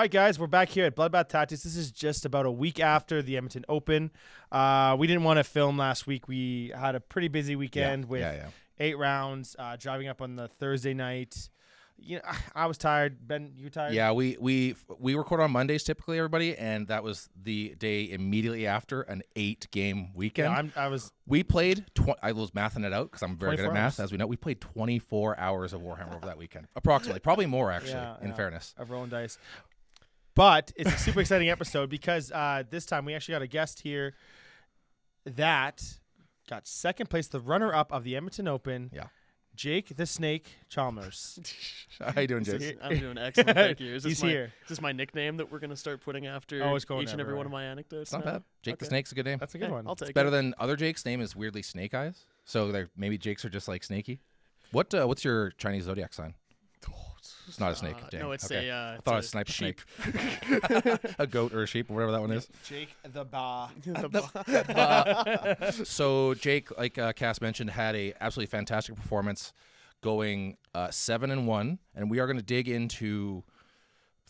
right, guys, we're back here at Bloodbath Tactics. This is just about a week after the Edmonton Open. We didn't want to film last week. We had a pretty busy weekend with 8 rounds, driving up on the Thursday night. You know, I was tired. Ben, you tired? Yeah, we record on Mondays typically, everybody, and that was the day immediately after an 8-game weekend. Yeah, We played. I was mathing it out because I'm very good at math, hours. as we know. We played 24 hours of Warhammer over that weekend, approximately, probably more actually. In fairness, of rolling dice. But it's a super exciting episode because this time we actually got a guest here that got second place, the runner-up of the Edmonton Open. Yeah. Jake the Snake Chalmers. How you doing, Jake? I'm doing excellent, thank you. He's here. Is this my nickname that we're going to start putting after going each and every everywhere. one of my anecdotes? It's not bad. Jake the Snake's a good name. That's a good one. I'll take It's it. better than other Jake's name is weirdly Snake Eyes. So maybe Jake's are just like snaky. What's your Chinese zodiac sign? It's not a snake. Dang. No, it's okay. a. I thought I was sniper sheep. snake. A goat or a sheep or whatever that one is. Jake the Ba. So Jake, like Cass mentioned, had a absolutely fantastic performance, going 7-1, and we are going to dig into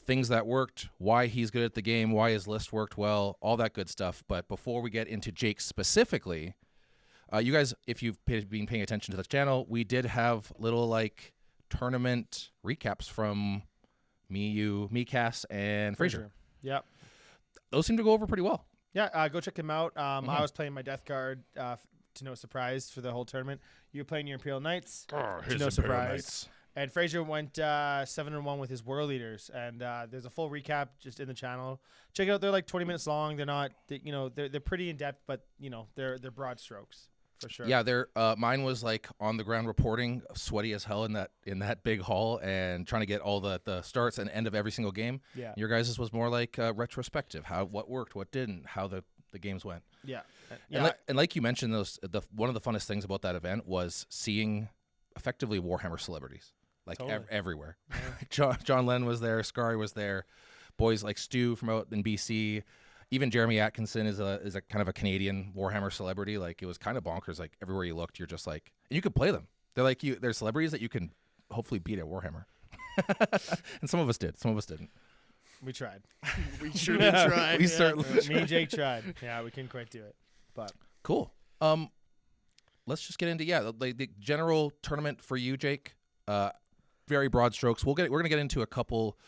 things that worked, why he's good at the game, why his list worked well, all that good stuff. But before we get into Jake specifically, you guys, if you've been paying attention to the channel, we did have little tournament recaps from me, Cass, and Fraser. Yep. Those seem to go over pretty well. Yeah, go check him out. I was playing my Death Guard to no surprise for the whole tournament. You were playing your Imperial Knights to no surprise. And Fraser went 7-1 with his World Leaders. And there's a full recap just in the channel. Check it out. They're like 20 minutes long. They're not, they're pretty in depth, but they're broad strokes. For sure. Yeah, mine was like on the ground reporting, sweaty as hell in that big hall, and trying to get all the starts and end of every single game. Yeah. Your guys' was more like retrospective, what worked, what didn't, how the games went. Yeah. And like you mentioned, one of the funnest things about that event was seeing effectively Warhammer celebrities everywhere. Yeah. John Lennon was there, Scary was there, boys like Stu from out in BC. Even Jeremy Atkinson is a kind of a Canadian Warhammer celebrity. Like, it was kind of bonkers. Like, everywhere you looked, you're just like, and you could play them. They're like they're celebrities that you can hopefully beat at Warhammer. And some of us did. Some of us didn't. We tried. We surely tried. We certainly Me and Jake tried. Yeah, we couldn't quite do it. But cool. Let's just get into the general tournament for you, Jake. Very broad strokes. We're gonna get into a couple.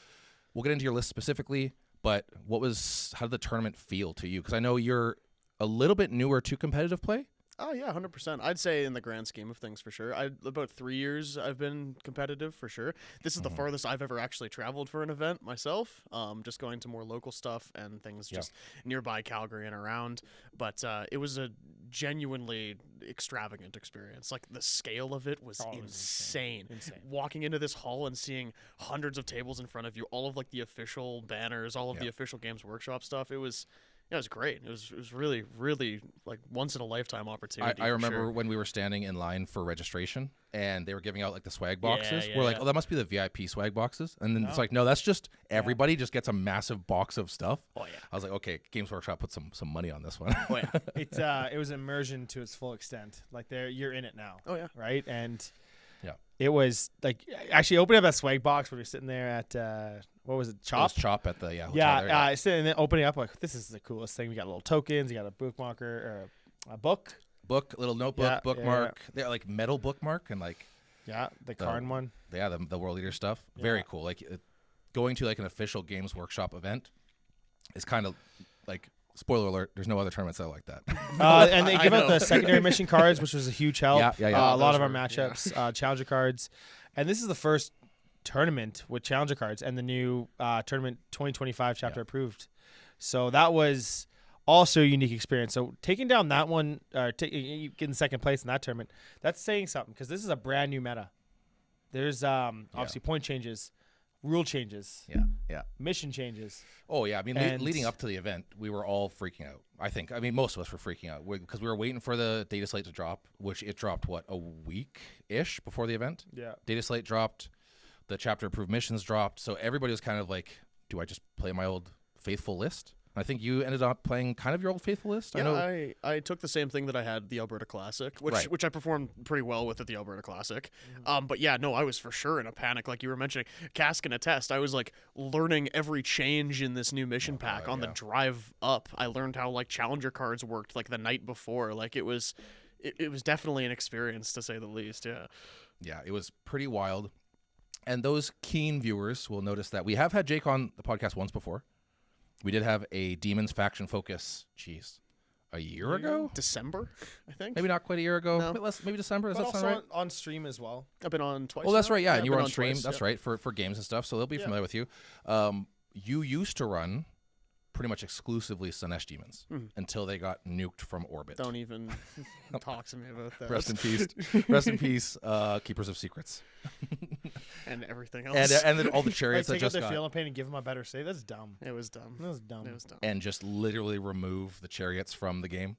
We'll get into your list specifically. But how did the tournament feel to you? Because I know you're a little bit newer to competitive play. Oh, yeah, 100%. I'd say in the grand scheme of things, for sure. About 3 years I've been competitive, for sure. This is the farthest I've ever actually traveled for an event myself, just going to more local stuff and things just nearby Calgary and around. But it was a genuinely extravagant experience. Like, the scale of it was insane. Walking into this hall and seeing hundreds of tables in front of you, all of the official banners, all of the official Games Workshop stuff, it was great. It was really, really once in a lifetime opportunity. I remember when we were standing in line for registration and they were giving out the swag boxes. We're like, oh, that must be the VIP swag boxes. And then it's like, no, that's just everybody just gets a massive box of stuff. Oh yeah. I was like, okay, Games Workshop put some money on this one. Oh yeah. it was immersion to its full extent. Like, you're in it now. Oh yeah. Right? And yeah, it was like actually opening up that swag box when we were sitting there at what was it, Chop? It was Chop at the hotel there, sitting there opening up like, this is the coolest thing. We got little tokens. You got a bookmarker or a book, little notebook, bookmark. They're like metal bookmark and the Karn one. Yeah, the World Leader stuff. Very cool. Like, going to an official Games Workshop event is kind of like, spoiler alert, there's no other tournaments that are like that. And they give out the secondary mission cards, which was a huge help. Yeah. A lot of our matchups, challenger cards. And this is the first tournament with challenger cards and the new tournament 2025 chapter approved. So that was also a unique experience. So taking down that one, getting second place in that tournament, that's saying something because this is a brand new meta. There's obviously point changes, rule changes, mission changes. Oh yeah, I mean, leading up to the event, we were all freaking out. I mean, most of us were freaking out because we were waiting for the data slate to drop, which it dropped a week-ish before the event. Yeah, data slate dropped, the chapter approved missions dropped, so everybody was kind of like, do I just play my old faithful list? I think you ended up playing kind of your old faithful list. Yeah, I took the same thing that I had the Alberta Classic, which I performed pretty well with at the Alberta Classic. But yeah, no, I was for sure in a panic, like you were mentioning. Cass can attest. I was like learning every change in this new mission pack on the drive up. I learned how like challenger cards worked like the night before. Like it was definitely an experience to say the least. Yeah. Yeah, it was pretty wild. And those keen viewers will notice that we have had Jake on the podcast once before. We did have a Demons faction focus, a year ago? December, I think. Maybe not quite a year ago. No. Maybe December. Does But that sound also right? on stream as well. I've been on twice. Oh, that's now. right. Yeah, and I've you were been on stream. twice, That's right, for games and stuff. So they'll be familiar with you. You used to run pretty much exclusively Slaanesh Demons until they got nuked from orbit. Don't even talk to me about that. Rest in peace. Rest in peace, Keepers of Secrets. And everything else. And then all the chariots that Like, take out just their got... feeling pain and give them a better save. That's dumb. It was dumb. That was dumb. It was dumb. And just literally remove the chariots from the game.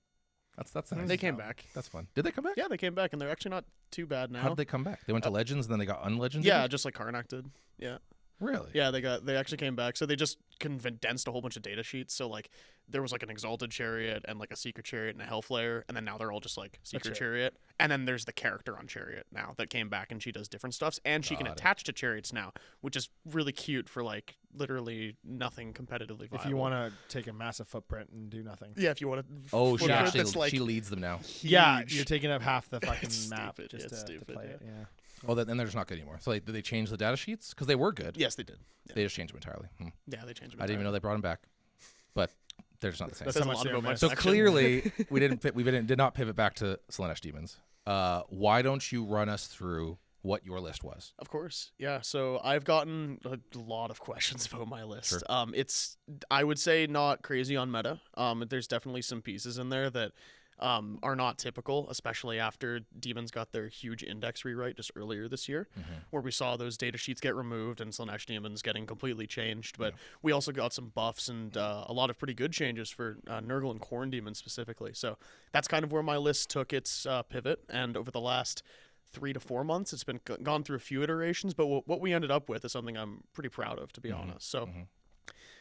That's nice. They came back. That's fun. Did they come back? Yeah, they came back, and they're actually not too bad now. How did they come back? They went to Legends and then they got unlegended? Yeah, just like Karnak did. Yeah. Really? Yeah, they actually came back. So they just condensed a whole bunch of data sheets. So like there was like an exalted chariot and like a secret chariot and a hellflayer, and then now they're all just like secret chariot. And then there's the character on chariot now that came back, and she does different stuffs, and she can attach to chariots now, which is really cute for like literally nothing competitively viable. If you want to take a massive footprint and do nothing. Yeah, if you want to. Oh, she leads them now. Yeah, huge. you're taking up half the fucking It's map stupid. just It's to stupid, play yeah. it. Yeah. Oh, then they're just not good anymore. So did they change the data sheets? Because they were good. Yes, they did. Yeah, They just changed them entirely. yeah they changed it. I didn't even know they brought them back. But they're just not the same. That That's says how a much lot they about are my missed. So section. clearly, we did not pivot back to Slaanesh Demons. Why don't you run us through what your list was? Of course, yeah. So I've gotten a lot of questions about my list. Sure. It's I would say not crazy on meta. There's definitely some pieces in there that are not typical, especially after Demons got their huge index rewrite just earlier this year, where we saw those data sheets get removed and Slaanesh Demons getting completely changed. But we also got some buffs and a lot of pretty good changes for Nurgle and Khorne Demons specifically. So that's kind of where my list took its pivot. And over the last 3 to 4 months, it's been gone through a few iterations. But what we ended up with is something I'm pretty proud of, to be honest. So.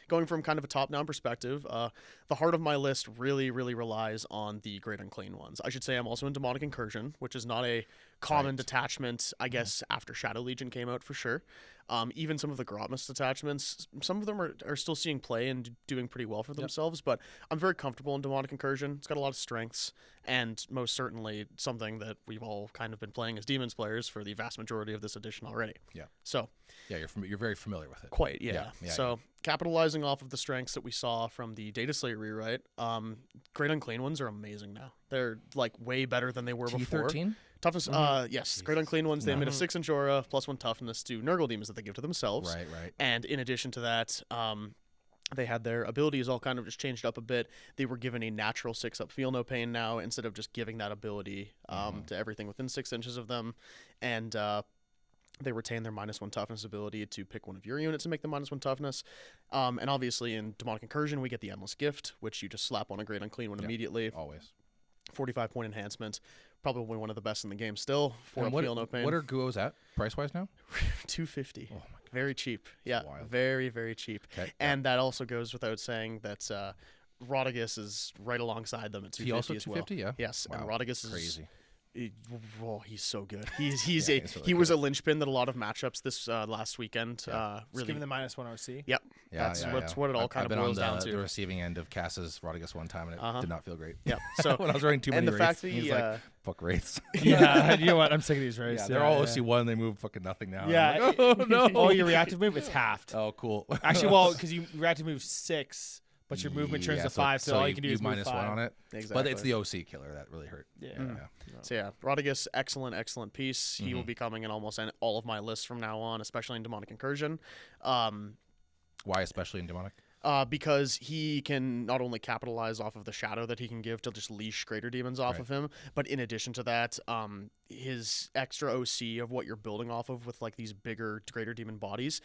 Going from kind of a top-down perspective, the heart of my list really, really relies on the Great Unclean ones. I should say I'm also in Demonic Incursion, which is not a common detachment, I guess, after Shadow Legion came out for sure. Even some of the Grotmus detachments, some of them are still seeing play and doing pretty well for themselves, but I'm very comfortable in Demonic Incursion. It's got a lot of strengths, and most certainly something that we've all kind of been playing as Demons players for the vast majority of this edition already. Yeah. So... Yeah, you're very familiar with it. Quite, yeah. So capitalizing off of the strengths that we saw from the Data Slayer rewrite, Great Unclean ones are amazing now. They're like way better than they were before. T13? Toughness, yes. Great Unclean ones, they emit a 6-inch aura, +1 toughness to Nurgle demons that they give to themselves. Right. And in addition to that, they had their abilities all kind of just changed up a bit. They were given a natural 6-up Feel No Pain now, instead of just giving that ability to everything within 6 inches of them. And they retain their -1 toughness ability to pick one of your units and make them -1 toughness. And obviously in Demonic Incursion, we get the Endless Gift, which you just slap on a Great Unclean one immediately. Always. 45-point enhancement. Probably one of the best in the game still. For Feel No Pain. What are Guos at, price-wise now? $250. Oh, my God. Very cheap. Yeah, wild. very, very cheap. Okay, And that also goes without saying that Rodigus is right alongside them at $250 He also as well. $250, yeah? Yes, Wow. and Rodigus is Crazy. He's so good. He's Yeah, he's really he was a linchpin that a lot of matchups this last weekend Just really. giving the -1 OC. Yep. Yeah, That's what it all kind I've of been boils on down to. the receiving end of Cass's Rodigus one time, and it did not feel great. Yep. So when I was running too many and the wraiths, fact that he's like, fuck wraiths. Yeah, you know what? I'm sick of these races. Yeah, they're all OC1. They move fucking nothing now. Yeah. I'm like, oh, no. Oh, your reactive move is halved. Oh, cool. Actually, well, because you reactive move 6, but your movement turns to 5, so all you can do is move minus 5. 1 on it. Exactly. But it's the OC killer that really hurt. Yeah. So yeah, Rodigus, excellent piece. He will be coming in almost all of my lists from now on, especially in Demonic Incursion. Why, especially in Demonic? Because he can not only capitalize off of the shadow that he can give to just leash greater demons off of him, but in addition to that, his extra OC of what you're building off of with like these bigger greater demon bodies.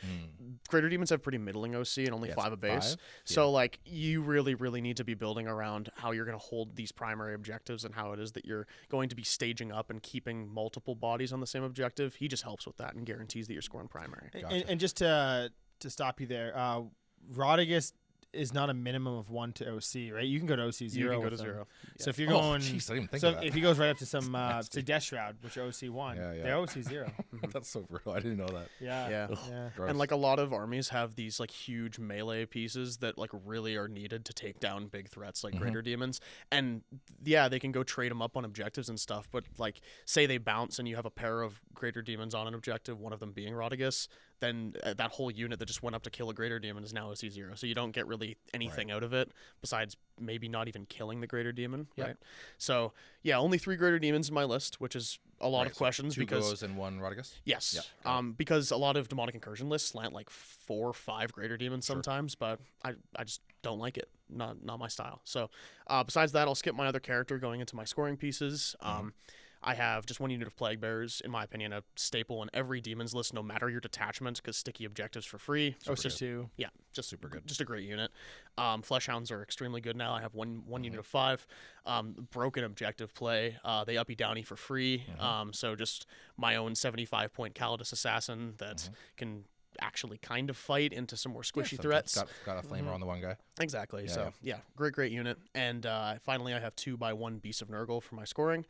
Greater demons have pretty middling OC and only 5 a base. So like you really need to be building around how you're going to hold these primary objectives and how it is that you're going to be staging up and keeping multiple bodies on the same objective. He just helps with that and guarantees that you're scoring primary. And just to stop you there, Rodigus is not a minimum of 1 to OC, right? You can go to OC 0. You can go with to them. 0. So if you're Oh, going, jeez, I didn't even think so of that. if he goes right up to some to Death Shroud, which are OC 1, Yeah, yeah. they're OC 0. That's so brutal. I didn't know that. Yeah. Yeah. Gross. And like a lot of armies have these like huge melee pieces that like really are needed to take down big threats like greater demons. And yeah, they can go trade them up on objectives and stuff. But like, say they bounce and you have a pair of greater demons on an objective, one of them being Rodriguez, then that whole unit that just went up to kill a greater demon is now OC 0. So you don't get really anything out of it besides maybe not even killing the greater demon, right? So yeah, only 3 greater demons in my list, which is a lot of questions 2 because goes and 1 Rodriguez. yes, because a lot of demonic incursion lists slant like 4 or 5 greater demons sometimes, but I just don't like it. Not my style. So besides that, I'll skip my other character going into my scoring pieces. I have just 1 unit of Plague Bearers, in my opinion, a staple in every Demons list, no matter your detachment, because sticky objectives for free. OC 2. Yeah, just Super good. Just a great unit. Flesh Hounds are extremely good now. I have one unit of 5. Broken objective play. They uppy downy for free. So just my own 75-point Calidus Assassin that can actually kind of fight into some more squishy threats. Got a flamer on the one guy. Exactly. So yeah, great unit. And finally, I have 2x1 Beast of Nurgle for my scoring.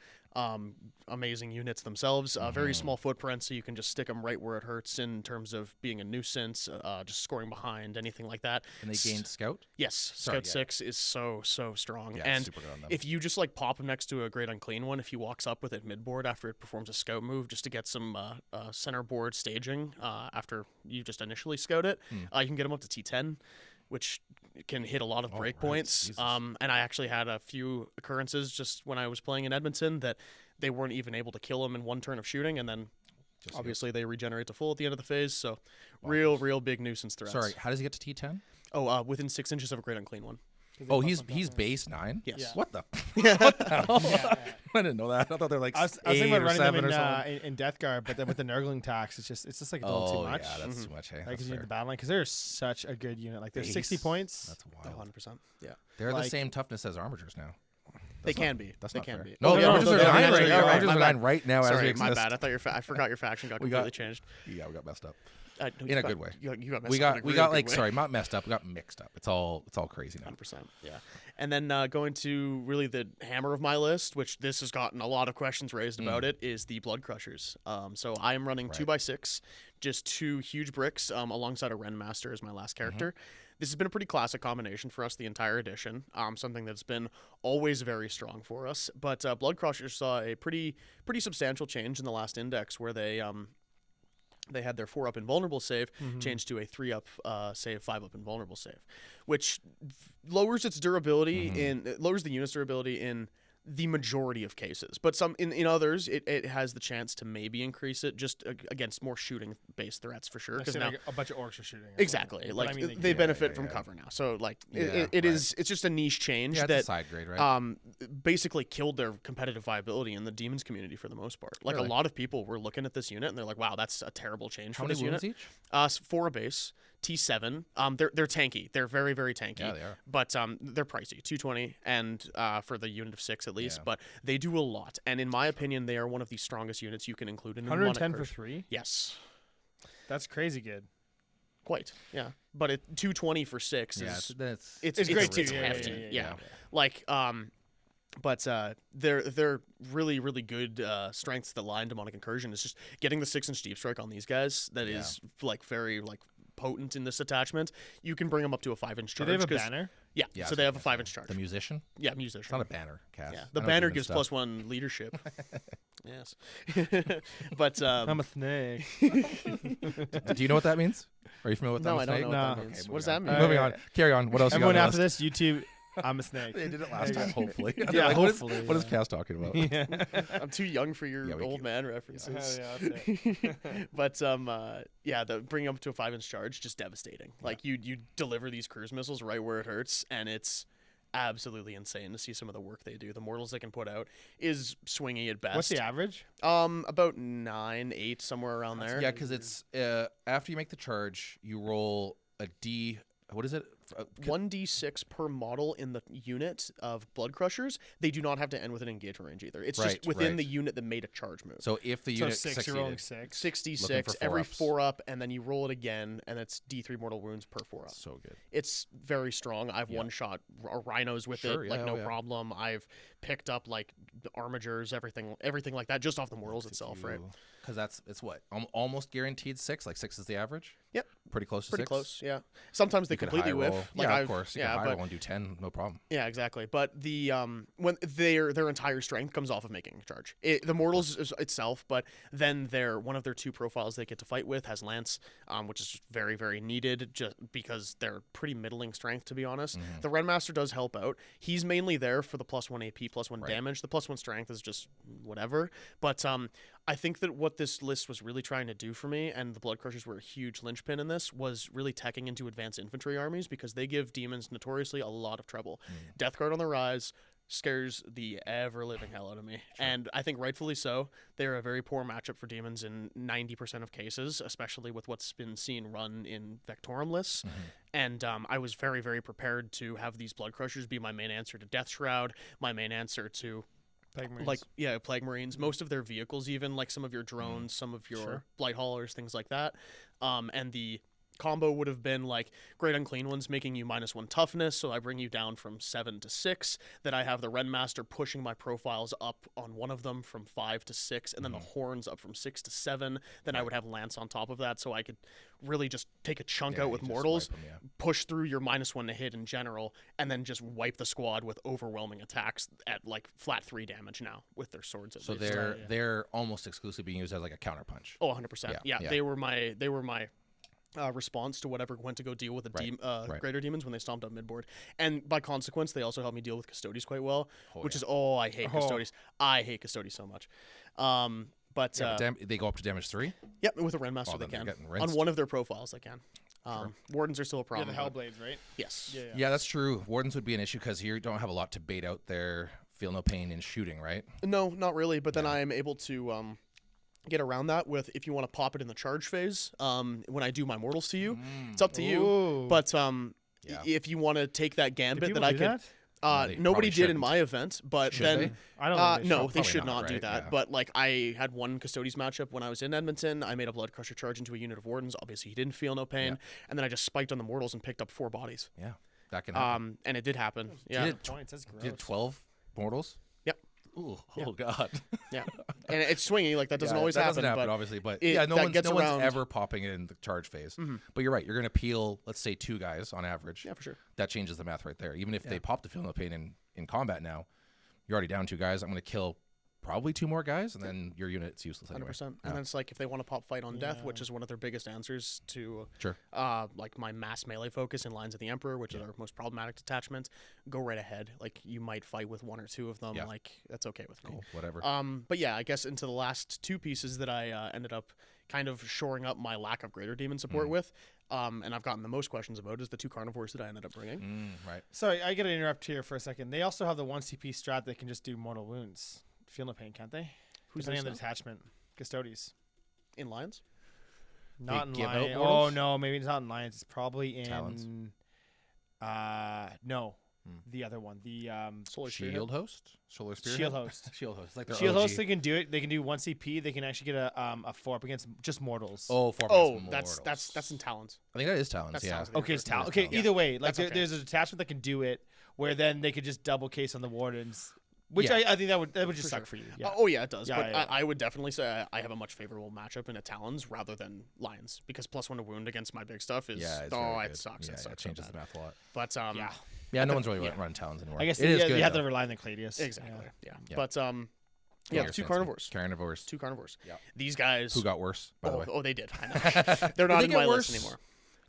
Amazing units themselves. Very small footprint, so you can just stick them right where it hurts in terms of being a nuisance, just scoring behind, anything like that. And they gained Scout? Yes, Scout 6 is so strong. Yeah, and super good on them. if you just like pop him next to a Great Unclean one, if he walks up with it midboard after it performs a Scout move, just to get some center board staging after you just initially scout it, you can get him up to T10, which can hit a lot of breakpoints. And I actually had a few occurrences just when I was playing in Edmonton that they weren't even able to kill him in 1 turn of shooting, and then obviously they regenerate to full at the end of the phase. So real big nuisance threats. Sorry, how does he get to T10? Oh, within 6 inches of a Great Unclean one. Oh, he's base 9? Yes. Yeah. What the? What the hell? I didn't know that. I thought they're like I was 8 thinking about or running 7 them or something. in Death Guard, but then with the Nurgling tax, it's just like a little too much. Yeah, that's too much. Hey, Right, that's because you need fair. the battle line. Because they're such a good unit. Like they're 60 Base? points. That's wild. 100%. Yeah. They're the like- same toughness as Armatures now. They can be. That's they not can fair. be. No, yeah, Armatures are they're 9 right naturally- now. all right, Armatures my are bad. 9 right now as we Sorry, exist. my bad. I forgot your faction got We completely changed. Yeah, we got messed up. No, In you a got- good way. You got messed We up in got a real like good way. sorry, not messed up. We got mixed up. It's all crazy now. 100%. Yeah. And then going to really the hammer of my list, which this has gotten a lot of questions raised about it, is the Blood Crushers. So I am running 2x6, just 2 huge bricks alongside a Ren Master as my last character. This has been a pretty classic combination for us the entire edition, something that's been always very strong for us. But Blood Crushers saw a pretty substantial change in the last index where they had their 4-up invulnerable save changed to a 3-up save, 5-up invulnerable save, which lowers its durability lowers the unit's durability in the majority of cases, but some in others it has the chance to maybe increase it just against more shooting based threats for sure, because now like a bunch of orcs are shooting. exactly But like I mean, they benefit from cover now, so like it's just a niche change Yeah, that it's a side grade, right? basically killed their competitive viability in the Demons community for the most part. Like Really? a lot of people were looking at this unit and they're like, wow, that's a terrible change How for many this wounds unit. each? 4 a base, T7. They're tanky. They're very tanky. Yeah, they are. But they're pricey, 220, and for the unit of 6 at least. Yeah. But they do a lot, and in my opinion, they are one of the strongest units you can include in a 110 demonic for curse. 3. Yes, That's crazy good. quite. Yeah, but 220 for 6 Yeah, is It's great too. It's Yeah, hefty. yeah. Like but they're really good strengths that lie in demonic incursion is just getting the 6-inch deep strike on these guys. That is like very like potent in this attachment. You can bring them up to a 5-inch Do charge. they have a 'cause- banner? Yeah, Yeah, so that's they have a what 5-inch charge. The musician? Yeah, musician. It's not a banner, Cass. Yeah, I the know banner demon gives stuff. +1 leadership. Yes, but I'm a snake. Do you know what that means? Are you familiar with that? no, I'm a I don't snake? know what No. that means. Okay, What does moving that on. mean? Moving on. Carry on. What else Everyone you got on after the this, YouTube, I'm a snake. They did it last time, hopefully. Yeah, They're like, hopefully, What is yeah. Cass talking about? Yeah. I'm too young for your Yeah, we old keep- man references. Hell yeah, that's it. But the bringing up to a 5-inch charge, just devastating. Like you deliver these cruise missiles right where it hurts, and it's absolutely insane to see some of the work they do. The mortals they can put out is swingy at best. What's the average? About 9, 8, somewhere around there. Yeah, because it's after you make the charge, you roll a D. What is it? 1d6 per model in the unit of Blood Crushers. They do not have to end with an engagement range either. It's Right, just within right. the unit that made a charge move. So if the So unit 6, you're rolling succeeded, 6. 6d6 for every 4-ups. 4 up, and then you roll it again, and it's d3 mortal wounds per 4 up. so good. It's very strong. I've one-shot rhinos with Sure, it, yeah, like no yeah. problem. I've picked up like the armigers, everything like that, just off the mortals itself, right? Because it's what almost guaranteed 6. Like 6 is the average. Yep. Pretty close to Pretty 6. close, yeah. Sometimes they You could completely high whiff. roll. Like yeah, I've, of course. You yeah, can high but roll and do 10, no problem. yeah, exactly. But the when their entire strength comes off of making a charge. The mortals itself, but then one of their 2 profiles they get to fight with has lance, which is just very very needed, just because they're pretty middling strength, to be honest. The Renmaster does help out. He's mainly there for the +1 AP, +1 damage. The +1 strength is just whatever. But I think that what this list was really trying to do for me, and the Blood Crushers were a huge linchpin in this, was really teching into advanced infantry armies, because they give demons notoriously a lot of trouble. Death Guard on the rise scares the ever-living hell out of me. And I think rightfully so. They're a very poor matchup for demons in 90% of cases, especially with what's been seen run in Vectorum lists. And I was very, very prepared to have these Blood Crushers be my main answer to Death Shroud, my main answer to Plague Marines. like Plague Marines, most of their vehicles, even like some of your drones, some of your Blight Haulers, things like that. And the combo would have been like Great Unclean Ones making you -1 toughness, so I bring you down from 7 to 6. Then I have the Renmaster pushing my profiles up on one of them from 5 to 6, and then the Horns up from 6 to 7. Then I would have Lance on top of that, so I could really just take a chunk out with you just mortals, wipe 'em, yeah. push through your -1 to hit in general, and then just wipe the squad with overwhelming attacks at like flat 3 damage now with their swords. At So least. they're almost exclusively being used as like a counterpunch. Oh, 100%. Yeah, Yeah, yeah. they were my response to whatever went to go deal with the greater demons when they stomped up midboard. And by consequence, they also helped me deal with Custodes quite well, which is, I hate Custodes. I hate Custodes so much. But they go up to damage 3. yep, with a Renmaster they then can. they're getting On rinsed. one of their profiles they can. Wardens are still a Yeah, problem. the but- Hellblades, right? Yes. Yeah. Yeah, that's true. Wardens would be an issue because you don't have a lot to bait out their feel no pain in shooting, right? No, not really. But then I'm able to get around that with, if you want to pop it in the charge phase, when I do my mortals to you, it's up to you. Ooh. But Yeah. if you want to take that Did gambit people that I do could, that? No, they nobody probably did in shouldn't. my event. But Should then they? I don't think they no, should. they Probably should not, not do right? that. Yeah. But like I had one Custodes matchup when I was in Edmonton. I made a Blood Crusher charge into a unit of Wardens. Obviously, he didn't feel no pain, and then I just spiked on the mortals and picked up 4 bodies. Yeah, that can happen. And it did happen. Yeah. did Points, that's gross. You did 12 mortals? Yep. Ooh, oh god. Yeah. And it's swinging. Like that doesn't always that happen. doesn't happen, but obviously, but it- yeah, that no gets one's around. ever popping it in the charge phase. But you're right. You're going to peel, let's say, 2 guys on average. yeah, for sure. That changes the math right there. Even if they pop the feel no pain in combat now, you're already down 2 guys. I'm going to kill probably 2 more guys, and then your unit's useless anyway. 100%. And then it's like if they want to pop fight on death, which is one of their biggest answers to Sure. like my mass melee focus in Lines of the Emperor, which is our most problematic detachment, go right ahead. Like you might fight with 1 or 2 of them. Yeah. Like that's okay with me. Cool. Whatever. But yeah, I guess into the last 2 pieces that I ended up kind of shoring up my lack of greater demon support with, and I've gotten the most questions about, is the 2 carnivores that I ended up bringing. Right. Sorry, I got to interrupt here for a second. They also have the 1 CP strat that can just do mortal wounds. Feel no pain, can't they? Who's Depending on the this detachment. Custodes. In Lions? Not in give out Lions. Oh, mortals? no, maybe it's not in Lions. It's probably in... Talons? No. The other one. The Solar Spearhead? Shield host? Solar Spearhead? Shield Host. Shield host. Like their Shield OG. Host, they can do it. They can do 1 CP. They can actually get a 4 up against just mortals. Oh, 4 Oh, against that's mortals. in Talons. I think that is Talons, That's yeah. Talons. Okay, it's It is talent. Okay, Talons. either way, like That's okay. there's a detachment that can do it, where then they could just double case on the wardens, which Yeah. I think that would just For suck sure. for you. Yeah. Oh yeah, it does. Yeah, but yeah. I would definitely say I have a much favorable matchup in a Talons rather than Lions, because +1 to wound against my big stuff is Yeah, it's very it good. sucks. Yeah, it sucks. it changes so the bad. math a lot. But Yeah. Yeah, no one's really yeah. running Talons anymore. I guess it is good, you have though. to rely on the Cladius. Exactly. Yeah. Yeah. But Yeah, yeah, you're 2 saying carnivores. Carnivores. 2 carnivores. Yeah. These guys. Who got worse, by the way? Oh, they did. I know. They're not they in get my list worse? anymore.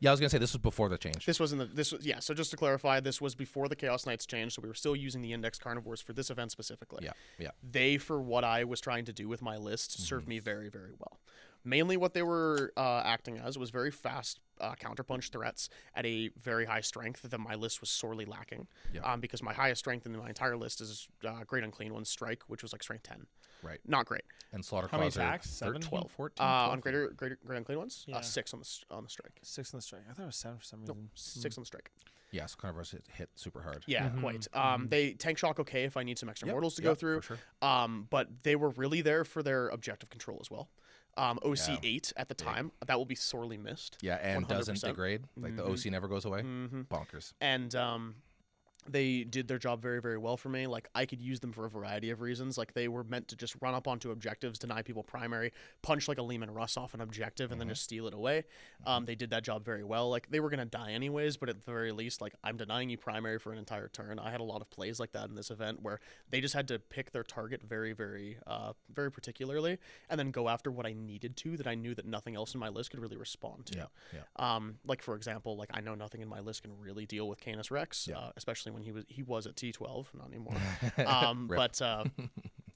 Yeah, I was going to say this was before the change. This was yeah. So just to clarify, this was before the Chaos Knights changed, so we were still using the index carnivores for this event specifically. Yeah, yeah. They, for what I was trying to do with my list, served me very, very well. Mainly what they were acting as was very fast counterpunch threats at a very high strength that my list was sorely lacking. Yeah. Because my highest strength in my entire list is Great Unclean One's Strike, which was like strength 10. Right. Not great. And Slaughter How many Claws are attacks? 7? 12, 14, On 12? Great Unclean Ones, Yeah. 6 on the strike. 6 on the strike. I thought it was 7 for some No, reason. 6 on the strike. Yeah, so Carnivores hit super hard. Yeah, quite. They tank shock okay if I need some extra mortals to go through. For sure. But they were really there for their objective control as well. OC 8 at the time, that will be sorely missed. Yeah, and 100%. doesn't degrade. Like the OC never goes away. Bonkers. And they did their job very, very well for me. Like, I could use them for a variety of reasons. Like, they were meant to just run up onto objectives, deny people primary, punch like a Lehman Russ off an objective, and then just steal it away. They did that job very well. Like, they were going to die anyways, but at the very least, like, I'm denying you primary for an entire turn. I had a lot of plays like that in this event where they just had to pick their target very, very, very particularly, and then go after what I needed to that I knew that nothing else in my list could really respond to. Like, for example, like, I know nothing in my list can really deal with Canis Rex, especially when he was at T12, not anymore. But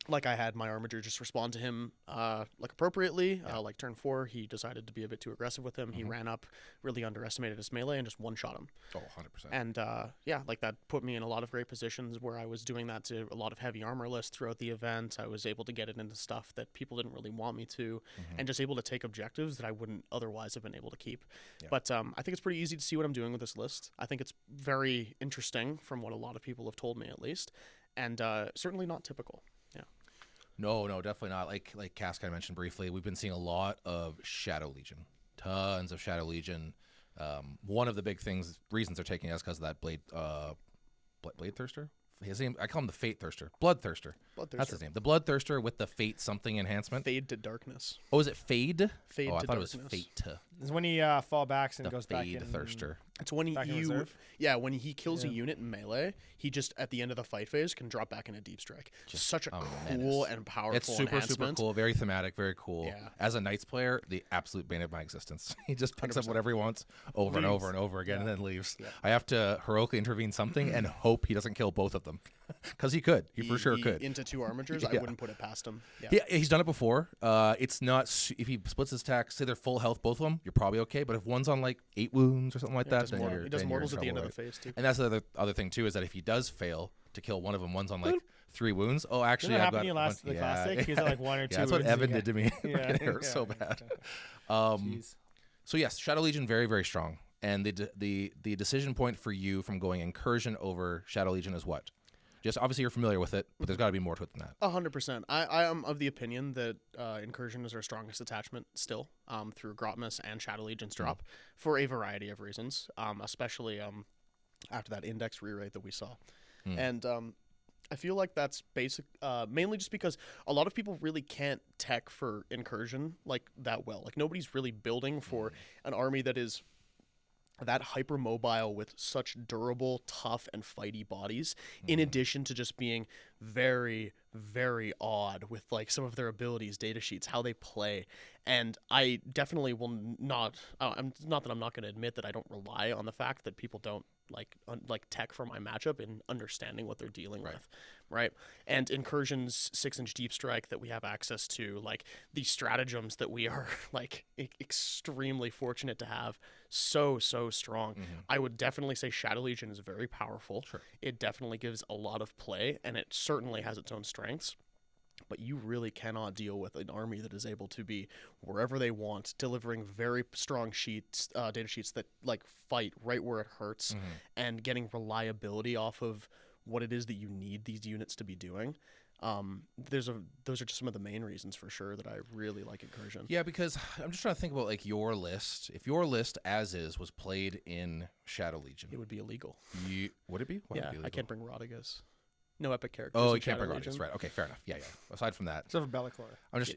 like, I had my Armiger just respond to him like appropriately. Like turn 4, he decided to be a bit too aggressive with him. He ran up, really underestimated his melee, and just one-shot him. Oh, 100%. And yeah, like that put me in a lot of great positions where I was doing that to a lot of heavy armor lists throughout the event. I was able to get it into stuff that people didn't really want me to, and just able to take objectives that I wouldn't otherwise have been able to keep. But I think it's pretty easy to see what I'm doing with this list. I think it's very interesting from what a lot of people have told me, at least, and certainly not typical. No, definitely not. Like Cass kind of mentioned briefly, we've been seeing a lot of Shadow Legion, tons of Shadow Legion. One of the big reasons they're taking us because of that Blade Thirster. His name, I call him the Fate Thirster, Blood Thirster. That's his name. The Blood Thirster with the Fate something enhancement. Fade to darkness. Oh, is it Fade? Fade I to thought darkness. it was Fate. It's when he fall backs and The goes back Fade in. Thirster. It's when Back in you, reserve? when he kills a unit in melee, he just at the end of the fight phase can drop back in a deep strike. Just such a cool menace. and powerful. It's super enhancement. cool, very thematic, very cool. Yeah. As a Knights player, the absolute bane of my existence. He just picks up whatever he wants over and Leaves. over and over again, and then leaves. I have to heroically intervene something and hope he doesn't kill both of them, because he could. He for sure could. Into 2 Armigers, I wouldn't put it past him. He's done it before. It's not if he splits his attacks, say they're full health, both of them, you're probably okay. But if one's on like 8 wounds or something like that, then he does then mortals you're at the in end of trouble, the phase too. And that's the other thing too, is that if he does fail to kill one of them, one's on like 3 wounds. Oh, actually, Didn't that I've happen got to you the classic? He was at like 1 or 2. that's what wounds and Evan he did to me. It hurt yeah, so bad. Jeez. So yes, Shadow Legion very, very strong. And the decision point for you from going Incursion over Shadow Legion is what? Just obviously you're familiar with it, but there's got to be more to it than that. 100%. I am of the opinion that Incursion is our strongest attachment still, through Grotmus and Shadow Legion's drop, for a variety of reasons, especially after that index rewrite that we saw. And I feel like that's mainly just because a lot of people really can't tech for Incursion like that well. Like, nobody's really building for an army that is that hypermobile with such durable, tough, and fighty bodies, in addition to just being very, very odd with like some of their abilities, data sheets, how they play. And I definitely will not. Not that I'm not going to admit that I don't rely on the fact that people don't like tech for my matchup and understanding what they're dealing with, right? And Incursion's 6-inch deep strike that we have access to, like the stratagems that we are like extremely fortunate to have, so strong. I would definitely say Shadow Legion is very powerful. It definitely gives a lot of play, and it certainly has its own strengths. But you really cannot deal with an army that is able to be wherever they want, delivering very strong data sheets that like fight right where it hurts, and getting reliability off of what it is that you need these units to be doing. Those are just some of the main reasons for sure that I really like Incursion. Yeah, because I'm just trying to think about like your list. If your list as is was played in Shadow Legion, It would be illegal. Would it be? Why would it be I illegal? can't bring Rodigus. No epic characters. Oh, in you can't Shadow bring Legion. Rodigus, right? Okay, fair enough. Yeah. Aside from that, Except for Bellicor. I'm just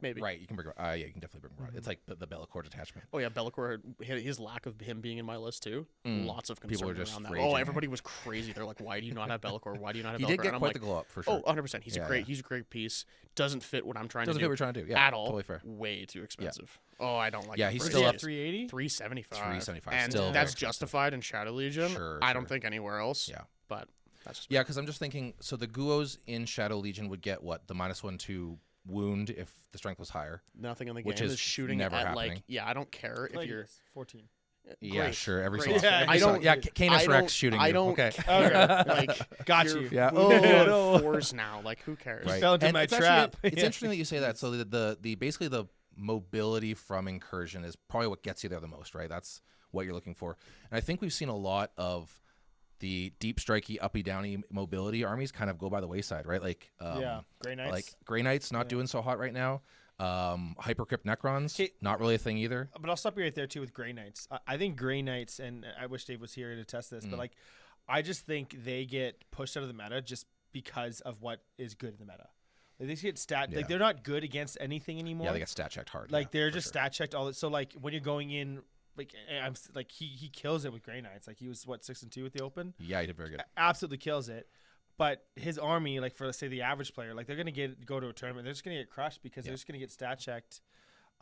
Maybe. right. You can bring. Yeah, you can definitely bring Rodigus. It's like the Bellicor detachment. Oh yeah, Bellicor. His lack of him being in my list too. Lots of concern People were just around that. raging. Oh, everybody was crazy. They're like, "Why do you not have Bellicor? Why do you not have He Bellicor?" did get And I'm quite like, the glow up for sure. Oh, 100%. He's a great piece. Doesn't fit what I'm trying Doesn't to fit do. what we're trying to do. Yeah, at all. Totally fair. Way too expensive. Oh, I don't like. Yeah, it. he's For still it. up 380. 375. 375, And still that's very expensive. justified in Shadow Legion. Sure, I don't sure. think anywhere else. Yeah. But that's just Yeah, because I'm just thinking. So the Guos in Shadow Legion would get what, the -1/2 wound if the strength was higher. nothing in the game Which is shooting never at happening. like. Yeah, I don't care if you're. 14. Yeah, Great. sure. Every so Great. often. Yeah, Every I so- don't- Yeah, Canis I Rex don't- shooting I you. don't Okay. care. Like, Got you're you. Yeah. wounded at no. 4s now. Like, who cares? Right. fell into And my it's actually- trap. It's Yeah. interesting that you say that. So the basically the mobility from Incursion is probably what gets you there the most, right? That's what you're looking for. And I think we've seen a lot of the deep strikey, uppy downy mobility armies kind of go by the wayside, right? Like Grey Knights. like Grey Knights not doing so hot right now. Hypercrypt Necrons, not really a thing either. But I'll stop you right there too with Grey Knights. I think Grey Knights, and I wish Dave was here to test this, but like, I just think they get pushed out of the meta just because of what is good in the meta. Like, they get like they're not good against anything anymore. Yeah, they get stat checked hard. Like they're just stat checked all that. So like when you're going in, like I'm like he kills it with Grey Knights. Like he was what 6-2 with the open. Yeah, he did very good. Absolutely kills it. But his army, like for let's say the average player, like they're gonna go to a tournament, they're just gonna get crushed because they're just gonna get stat checked.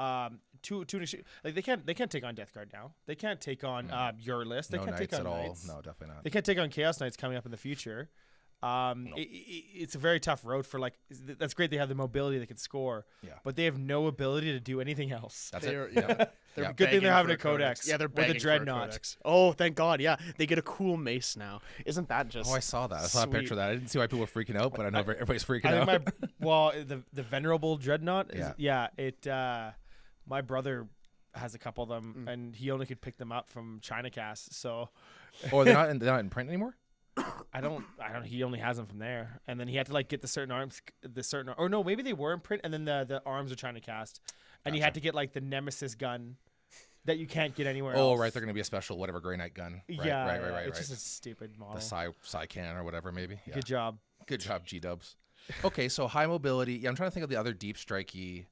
Like they can't take on Death Guard now. They can't take on your list. They No can't Knights take on at all. Knights. No, definitely not. They can't take on Chaos Knights coming up in the future. It's a very tough road for like. That's great. They have the mobility. They can score. Yeah. But they have no ability to do anything else. That's They're- it. yeah. Yeah. Good thing they're begging having for a codex. Yeah, they're with a begging for dreadnought. codex. Oh, thank God. Yeah, they get a cool mace now. Isn't that just? Oh, I saw that. I saw a sweet? picture of that. I didn't see why people were freaking out, but I know everybody's freaking I out. think the venerable dreadnought. My brother has a couple of them, and he only could pick them up from ChinaCast. So Oh, they're not in print anymore? I don't. He only has them from there, and then he had to like get the certain arms, or no, maybe they were in print, and then the arms are ChinaCast, and he had to get like the Nemesis gun that you can't get anywhere else. Oh, right. They're going to be a special whatever Grey Knight gun. Right, Yeah, right. It's just a stupid model. The Psy-Can or whatever, maybe. Yeah. Good job. Good job, G-dubs. Okay, so high mobility. Yeah, I'm trying to think of the other deep strikey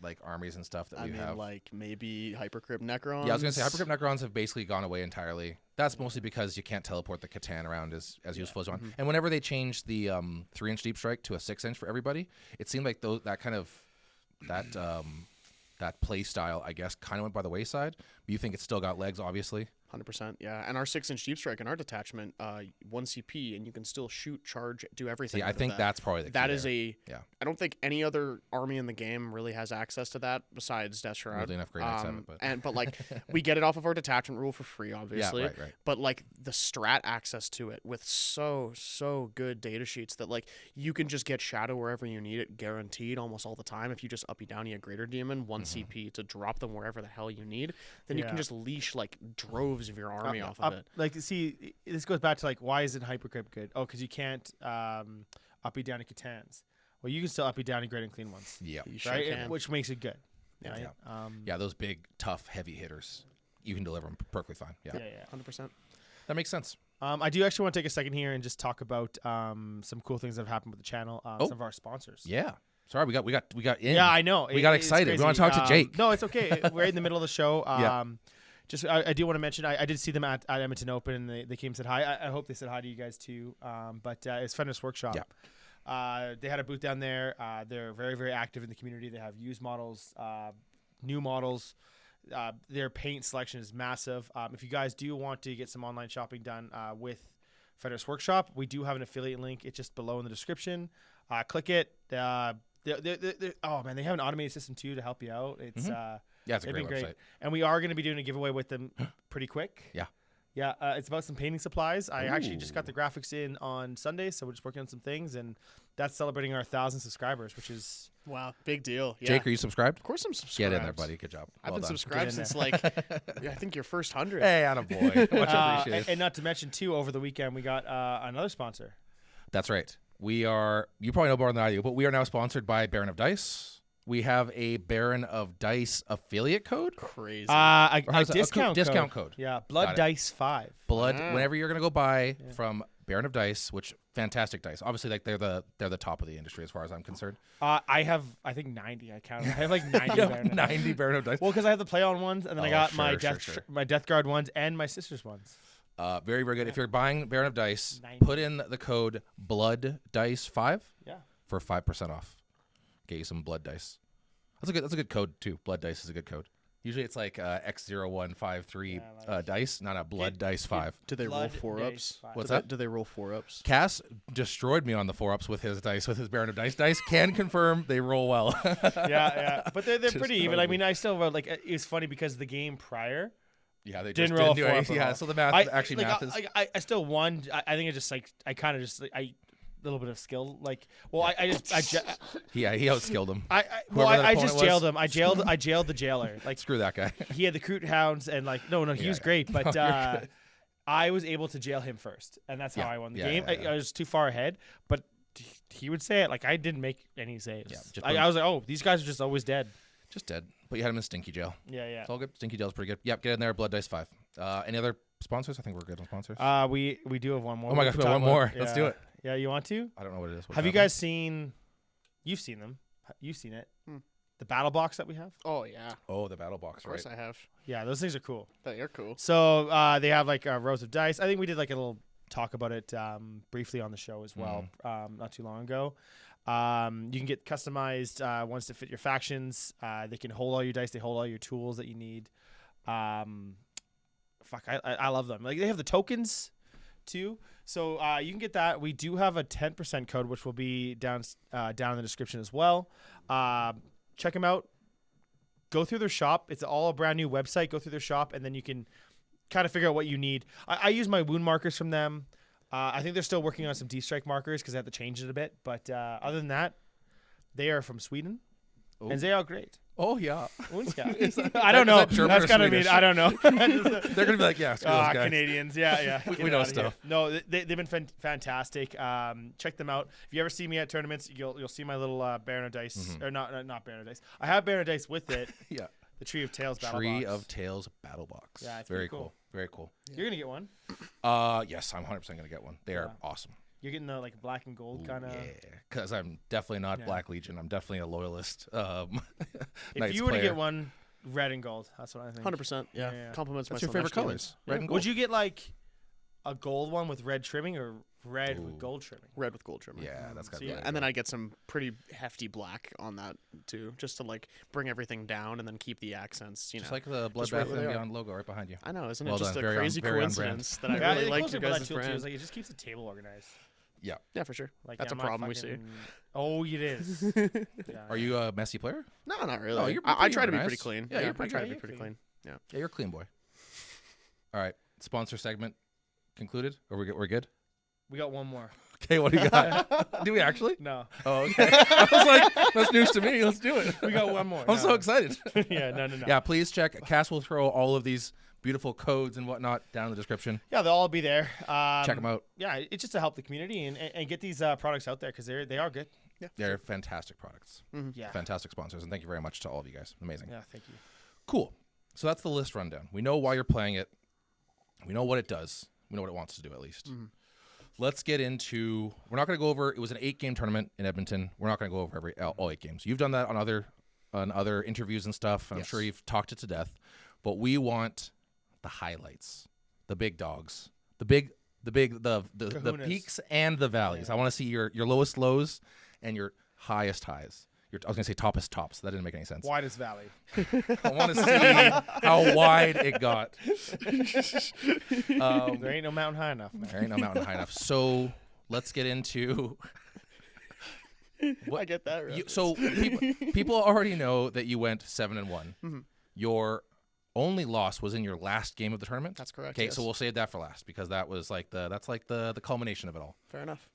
like armies and stuff that we have. Like maybe Hypercrypt Necrons. Yeah, I was going to say Hypercrypt Necrons have basically gone away entirely. That's mostly because you can't teleport the Catan around as useful as you want. And whenever they changed the 3-inch deep strike to a 6-inch for everybody, it seemed like that play style, I guess, kind of went by the wayside. But you think it's still got legs, obviously. 100%, yeah. And our 6-inch deep strike and our detachment, 1 CP, and you can still shoot, charge, do everything. See, I think that's probably the key that is there. I don't think any other army in the game really has access to that besides Death Shroud. Really enough Grey Knights have it, but like we get it off of our detachment rule for free, obviously. Yeah, right. But like the strat access to it with so good data sheets that like you can just get shadow wherever you need it, guaranteed almost all the time. If you just uppy downy a greater demon, 1 CP to drop them wherever the hell you need, then you can just leash like droves of your army off of it. Like, see, this goes back to like, why isn't Hypercrypt good? Oh, because you can't uppy downy Catans. Well, you can still uppy downy great and clean ones. Yeah. You sure Right, can. which makes it good. Yeah. Right? Yeah, those big, tough, heavy hitters, you can deliver them perfectly fine. Yeah. 100%. That makes sense. I do actually want to take a second here and just talk about some cool things that have happened with the channel. Some of our sponsors. Yeah. Sorry, we got in. Yeah, I know. We got excited. We want to talk to Jake. No, it's okay. We're in the middle of the show. Yeah. Just I do want to mention I did see them at Edmonton Open, and they came and said hi. I hope they said hi to you guys too. But it's Fenris Workshop. Yeah. They had a booth down there. They're very, very active in the community. They have used models, new models. Their paint selection is massive. If you guys do want to get some online shopping done with Fenris Workshop, we do have an affiliate link. It's just below in the description. Click it. Oh man, they have an automated system too to help you out. It's Yeah, it's a great website. And we are going to be doing a giveaway with them pretty quick. Yeah. Yeah, it's about some painting supplies. I actually just got the graphics in on Sunday, so we're just working on some things, and that's celebrating our 1,000 subscribers, which is Wow, big deal. Yeah. Jake, are you subscribed? Of course I'm subscribed. Get in there, buddy. Good job. I've Well been done. subscribed since like I think your first 100. Hey, attaboy. Much appreciated. and not to mention too, over the weekend we got another sponsor. That's right. We are, you probably know more than I do, but we are now sponsored by Baron of Dice. We have a Baron of Dice affiliate code. Crazy. A how's that? discount Discount code. Yeah, Blood Got it. Dice 5. Blood. Whenever you're gonna go buy from Baron of Dice, which fantastic dice. Obviously, like they're the top of the industry as far as I'm concerned. I have 90. I counted. I have like 90. Baron of Dice. 90 Baron of Dice. Well, because I have the play on ones, and then I got my sure. my Death Guard ones and my sister's ones. Very, very good. If you're buying Baron of Dice, 90. put in the code Blood Dice 5 for 5% off. Get you some Blood Dice. That's a good code too. Blood Dice is a good code. Usually it's like X0153 dice, not a Blood Dice 5. Do they roll Blood 4-ups? Dice 5. What's that? Do they roll 4-ups? Cass destroyed me on the 4-ups with his dice, with his Baron of Dice. Dice can confirm they roll well. Yeah. But they're Just pretty even. I totally. mean, I still wrote like it's funny because the game prior. Yeah, they Didn't just roll didn't do a 4-up anything. at Yeah, all. so the math I math is. I still won. I think I just like I kind of just I little bit of skill. Like, well, I he outskilled him. Well, Whoever that I just opponent jailed was. him. I jailed the jailer. Like, Screw that guy. he had the Croot Hounds and like no, he was great, but I was able to jail him first, and that's how I won the game. I was too far ahead, but he would say it like I didn't make any saves. Yeah, I was like, oh, these guys are just always dead. Just dead. But you had him in Stinky Jail. Yeah. It's all good. Stinky Jail's pretty good. Yep, get in there. Blood Dice 5. Any other sponsors? I think we're good on sponsors. We do have one more. Oh my gosh, we have one more. Let's do it. Yeah, you want to? I don't know what it is. Have you guys seen? You've seen them. You've seen it. The battle box that we have. Oh yeah. Oh, the battle box, Of course right? I have. Yeah, those things are cool. They are cool. So they have like rows of dice. I think we did like a little talk about it briefly on the show as well, not too long ago. You can get customized ones to fit your factions. They can hold all your dice. They hold all your tools that you need. I love them. Like they have the tokens too. So you can get that. We do have a 10% code, which will be down in the description as well. Check them out. Go through their shop. It's all a brand new website. Go through their shop, and then you can kind of figure out what you need. I use my wound markers from them. I think they're still working on some deep strike markers because they have to change it a bit. But other than that, they are from Sweden, and they are great. Oh yeah. I don't know. German That's or kind of mean. Swedish? I don't know. They're gonna be like, yeah, screw those guys. Canadians. Yeah. We know stuff. No, they've been fantastic. Check them out. If you ever see me at tournaments, you'll see my little Baron of Dice, or not Baron of Dice. I have Baron of Dice with it. Yeah. The Tree of Tales battle Tree box. of Tales battle box. Yeah, it's very pretty cool. Very cool. Yeah. You're gonna get one. Yes, I'm 100% gonna get one. They are awesome. You're getting the like black and gold kind of. Yeah, because I'm definitely not Black Legion. I'm definitely a loyalist. If you were to get one, red and gold. That's what I think. 100%. Yeah. Compliments. What's my your favorite Slaanesh colors? demons. Red and gold. Would you get like a gold one with red trimming or red with gold trimming? Red with gold trimming. Yeah, that's got. So yeah. And then I get some pretty hefty black on that too, just to like bring everything down and then keep the accents. You Just know, like the right Bloodbath where and they are. Beyond logo right behind you. I know, isn't Well it just done. a Very on- crazy very on brand. coincidence that I Yeah, really the like cool your thing about guys' that tool too brand? is like it just keeps the table organized. Yeah, for sure. Like That's a I'm not problem we see. fucking- Oh, it is. Yeah. Are you a messy player? No, not really. Oh, you're I pretty try to be organized. pretty clean. Yeah, you're pretty I try to good. be pretty clean. Yeah. Yeah, you're a clean boy. All right, sponsor segment concluded. Or we're good. We got one more. Okay, what do you got? Do we actually? No. Oh, okay. I was like, that's news to me. Let's do it. We got one more. I'm so excited. Yeah, no. Yeah, please check. Cass will throw all of these beautiful codes and whatnot down in the description. Yeah, they'll all be there. Check them out. Yeah, it's just to help the community and get these products out there because they are good. Yeah. They're fantastic products. Yeah. Fantastic sponsors. And thank you very much to all of you guys. Amazing. Yeah, thank you. Cool. So that's the list rundown. We know why you're playing it. We know what it does. We know what it wants to do at least. Let's get into. We're not going to go over. It was an 8-game tournament in Edmonton. We're not going to go over all 8 games. You've done that on other interviews and stuff. I'm sure you've talked it to death. But we want the highlights, the big dogs, the peaks and the valleys. I want to see your lowest lows and your highest highs. I was going to say toppest tops. That didn't make any sense. Widest valley. I want to see how wide it got. There ain't no mountain high enough, man. There ain't no mountain high enough. So let's get into. I get that. Right. So people already know that you went 7-1. Your only loss was in your last game of the tournament. That's correct. Okay, yes. so we'll save that for last because that was like the culmination of it all. Fair enough.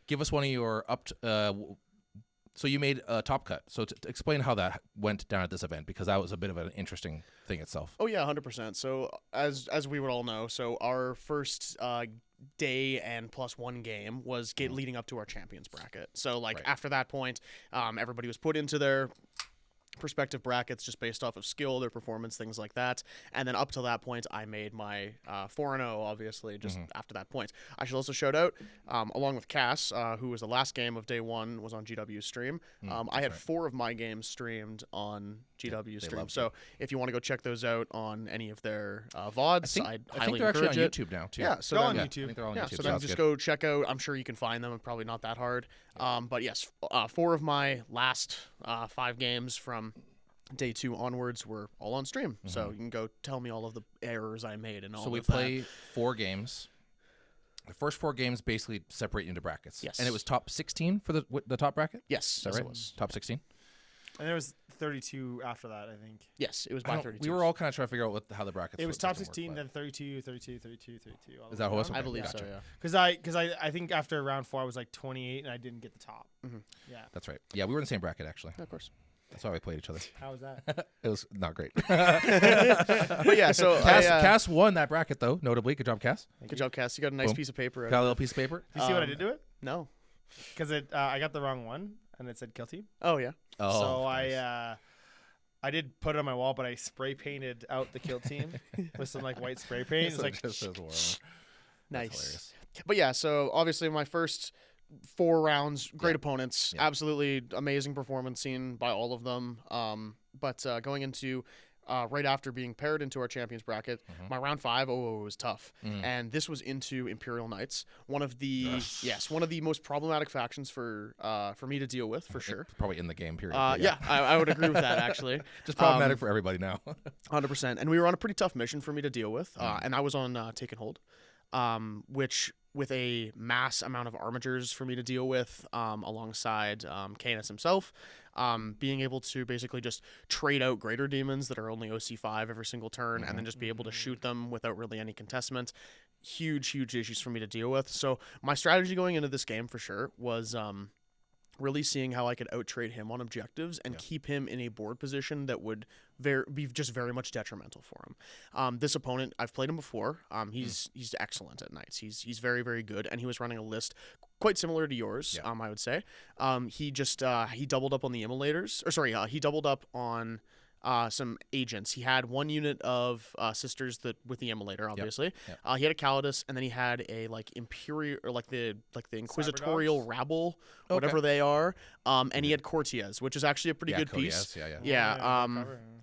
Give us one of your so you made a top cut. So to explain how that went down at this event, because that was a bit of an interesting thing itself. Oh yeah, 100%. So as we would all know, so our first day and +1 game was leading up to our champions bracket. So like after that point, everybody was put into their perspective brackets just based off of skill, their performance, things like that. And then up till that point, I made my 4-0, obviously, just after that point. I should also shout out, along with Cass, who was the last game of day 1, was on GW's stream. I had 4 of my games streamed on GW stream. So if you want to go check those out on any of their VODs, I'd I think highly they're actually on encourage it. YouTube now, too. Yeah, so They're then, on YouTube. I think they're all on yeah, YouTube. so then that's just good. go check out. I'm sure you can find them. Probably not that hard. But yes, 4 of my last 5 games from day 2 onwards were all on stream. So you can go tell me all of the errors I made and all So we of that. play 4 games. The first 4 games basically separate you into brackets. Yes. And it was top 16 for the top bracket? Yes, Is that yes, right? it was. Top 16? And there was 32 after that, I think. Yes, it was by 32. We were all kind of trying to figure out how the brackets. It was top system 16, worked, then 32, 32, 32, 32. Is that how it was? I Okay, believe gotcha. so. Yeah. Because I think after round 4 I was like 28 and I didn't get the top. Yeah. That's right. Yeah, we were in the same bracket actually. Of course. That's why we played each other. How was that? It was not great. But yeah, so Cass won that bracket though, notably. Good job, Cass. good job, Cass. You got a nice Boom. piece of paper. Got a little piece of paper. You see what I did to it? No. Because I got the wrong one and it said kill team. Oh yeah. Oh, So nice. I did put it on my wall, but I spray painted out the kill team with some like white spray paint. It's So like just as warm. Nice. hilarious. But yeah, so obviously my first 4 rounds, great Yeah. opponents, Yeah. absolutely amazing performance seen by all of them. But going into right after being paired into our champions bracket, my round 5 it was tough, and this was into Imperial Knights, one of the most problematic factions for me to deal with for sure. Probably in the game period. Yeah, I would agree with that actually. Just problematic for everybody now. 100%. And we were on a pretty tough mission for me to deal with, and I was on Take and Hold, which with a mass amount of armatures for me to deal with, alongside Canis himself, being able to basically just trade out greater demons that are only OC5 every single turn, and then just be able to shoot them without really any contestment. Huge issues for me to deal with. So my strategy going into this game for sure was really seeing how I could out-trade him on objectives and keep him in a board position that would be just very much detrimental for him. This opponent, I've played him before. He's excellent at Knights. He's very, very good, and he was running a list quite similar to yours, I would say. He doubled up on the immolators, he doubled up on some agents. He had one unit of sisters that with the immolator, obviously. Yep. He had a Calidus, and then he had a like imperial or like the inquisitorial Cyberdogs? rabble, whatever they are. And he had Cortiez, which is actually a pretty good piece. Yeah.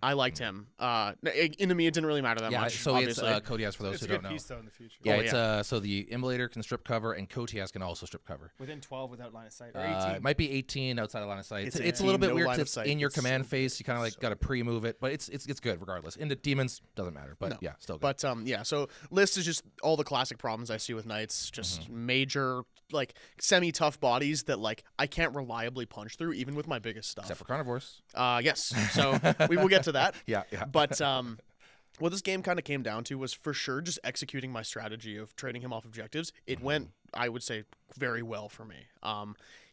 I liked him. Into me, it didn't really matter that much. So obviously. it's Codias for those It's who a good don't know. piece though in the future. Yeah, Oh, it's so the immolator can strip cover and Cotias can also strip cover. Within 12 without line of sight or 18. It might be 18 outside of line of sight. It's It's a 18, little bit no weird line 'cause of it's sight. in your It's command so phase. You kind of like got to pre-move it, but it's good regardless. Into demons doesn't matter, but No. yeah, still good. But so list is just all the classic problems I see with Knights, just major like semi-tough bodies that like I can't reliably punch through even with my biggest stuff. Except for carnivores. Yes. So we will get to that. Yeah. But what this game kind of came down to was for sure just executing my strategy of trading him off objectives. It went, I would say, very well for me.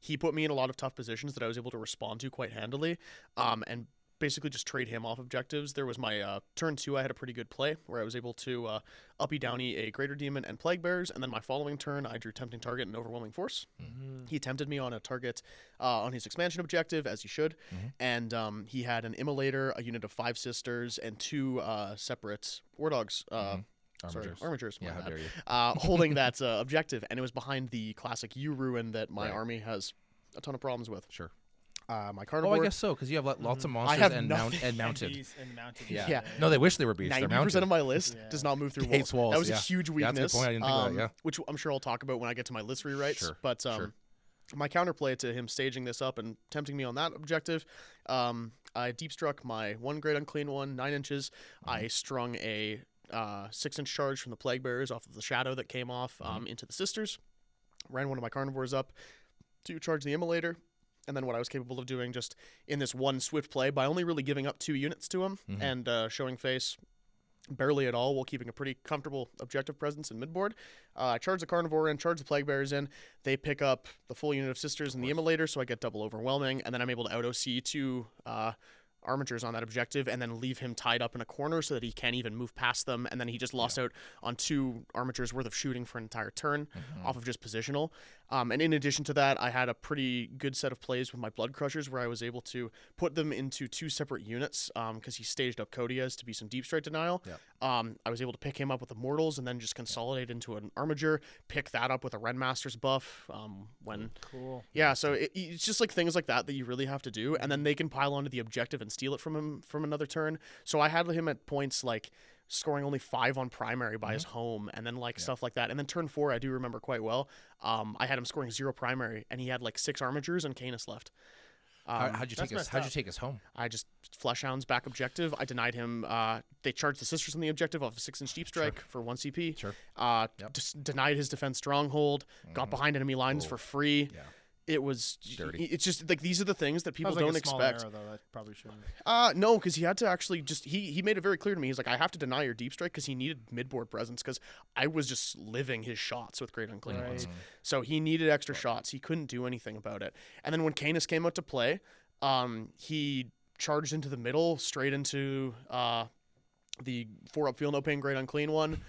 He put me in a lot of tough positions that I was able to respond to quite handily, and basically just trade him off objectives. There was my turn 2, I had a pretty good play where I was able to uppy downy a greater demon and plague bears, and then my following turn I drew tempting target and overwhelming force. He tempted me on a target on his expansion objective, as he should, and he had an immolator, a unit of 5 sisters, and 2 separate war dogs. Armatures. Yeah, how dare you? Holding that objective, and it was behind the classic U ruin that my army has a ton of problems with. Sure. My carnivore. Oh, I guess so, because you have lots of monsters have and, nothing. and mounted. And mounted. Yeah. No, they wish they were beached. They're 90% mounted. of my list does not move through Hates walls, That was yeah. a huge Yeah, weakness. that's a good point. I didn't think of that, yeah. Which I'm sure I'll talk about when I get to my list rewrites. Sure, But sure. my counterplay to him staging this up and tempting me on that objective, I deep struck my 1 great unclean one, 9 inches. I strung a 6-inch charge from the plague bearers off of the shadow that came off into the sisters. Ran one of my carnivores up to charge the immolator. And then what I was capable of doing just in this one swift play by only really giving up 2 units to him and showing face barely at all while keeping a pretty comfortable objective presence in midboard. I charge the carnivore in, charge the plague bearers in. They pick up the full unit of sisters and the immolator, so I get double overwhelming. And then I'm able to out-OC 2 armatures on that objective and then leave him tied up in a corner so that he can't even move past them. And then he just lost out on 2 armatures worth of shooting for an entire turn off of just positional. And in addition to that, I had a pretty good set of plays with my blood crushers where I was able to put them into 2 separate units because he staged up Codias to be some deep strike denial. I was able to pick him up with immortals and then just consolidate into an armature, pick that up with a Renmaster's buff. Cool. Yeah, so it's just like things like that you really have to do, and then they can pile onto the objective and steal it from him from another turn. So I had him at points like scoring only 5 on primary by his home, and then like stuff like that. And then turn 4, I do remember quite well. I had him scoring 0 primary, and he had like 6 armatures and Canis left. How'd you take us home? I just Fleshhound's back objective. I denied him. They charged the sisters on the objective off a 6-inch deep strike for 1 CP. Sure. Just denied his defense stronghold. Got behind enemy lines for free. Yeah. It was Dirty. It's just like these are the things that people Sounds like don't a small expect. arrow, though. That probably shouldn't. No, because he had to actually just he made it very clear to me. He's like, I have to deny your deep strike because he needed midboard presence because I was just living his shots with great unclean Right. ones. So he needed extra shots. He couldn't do anything about it. And then when Canis came out to play, he charged into the middle straight into the 4-up feel no pain great unclean one.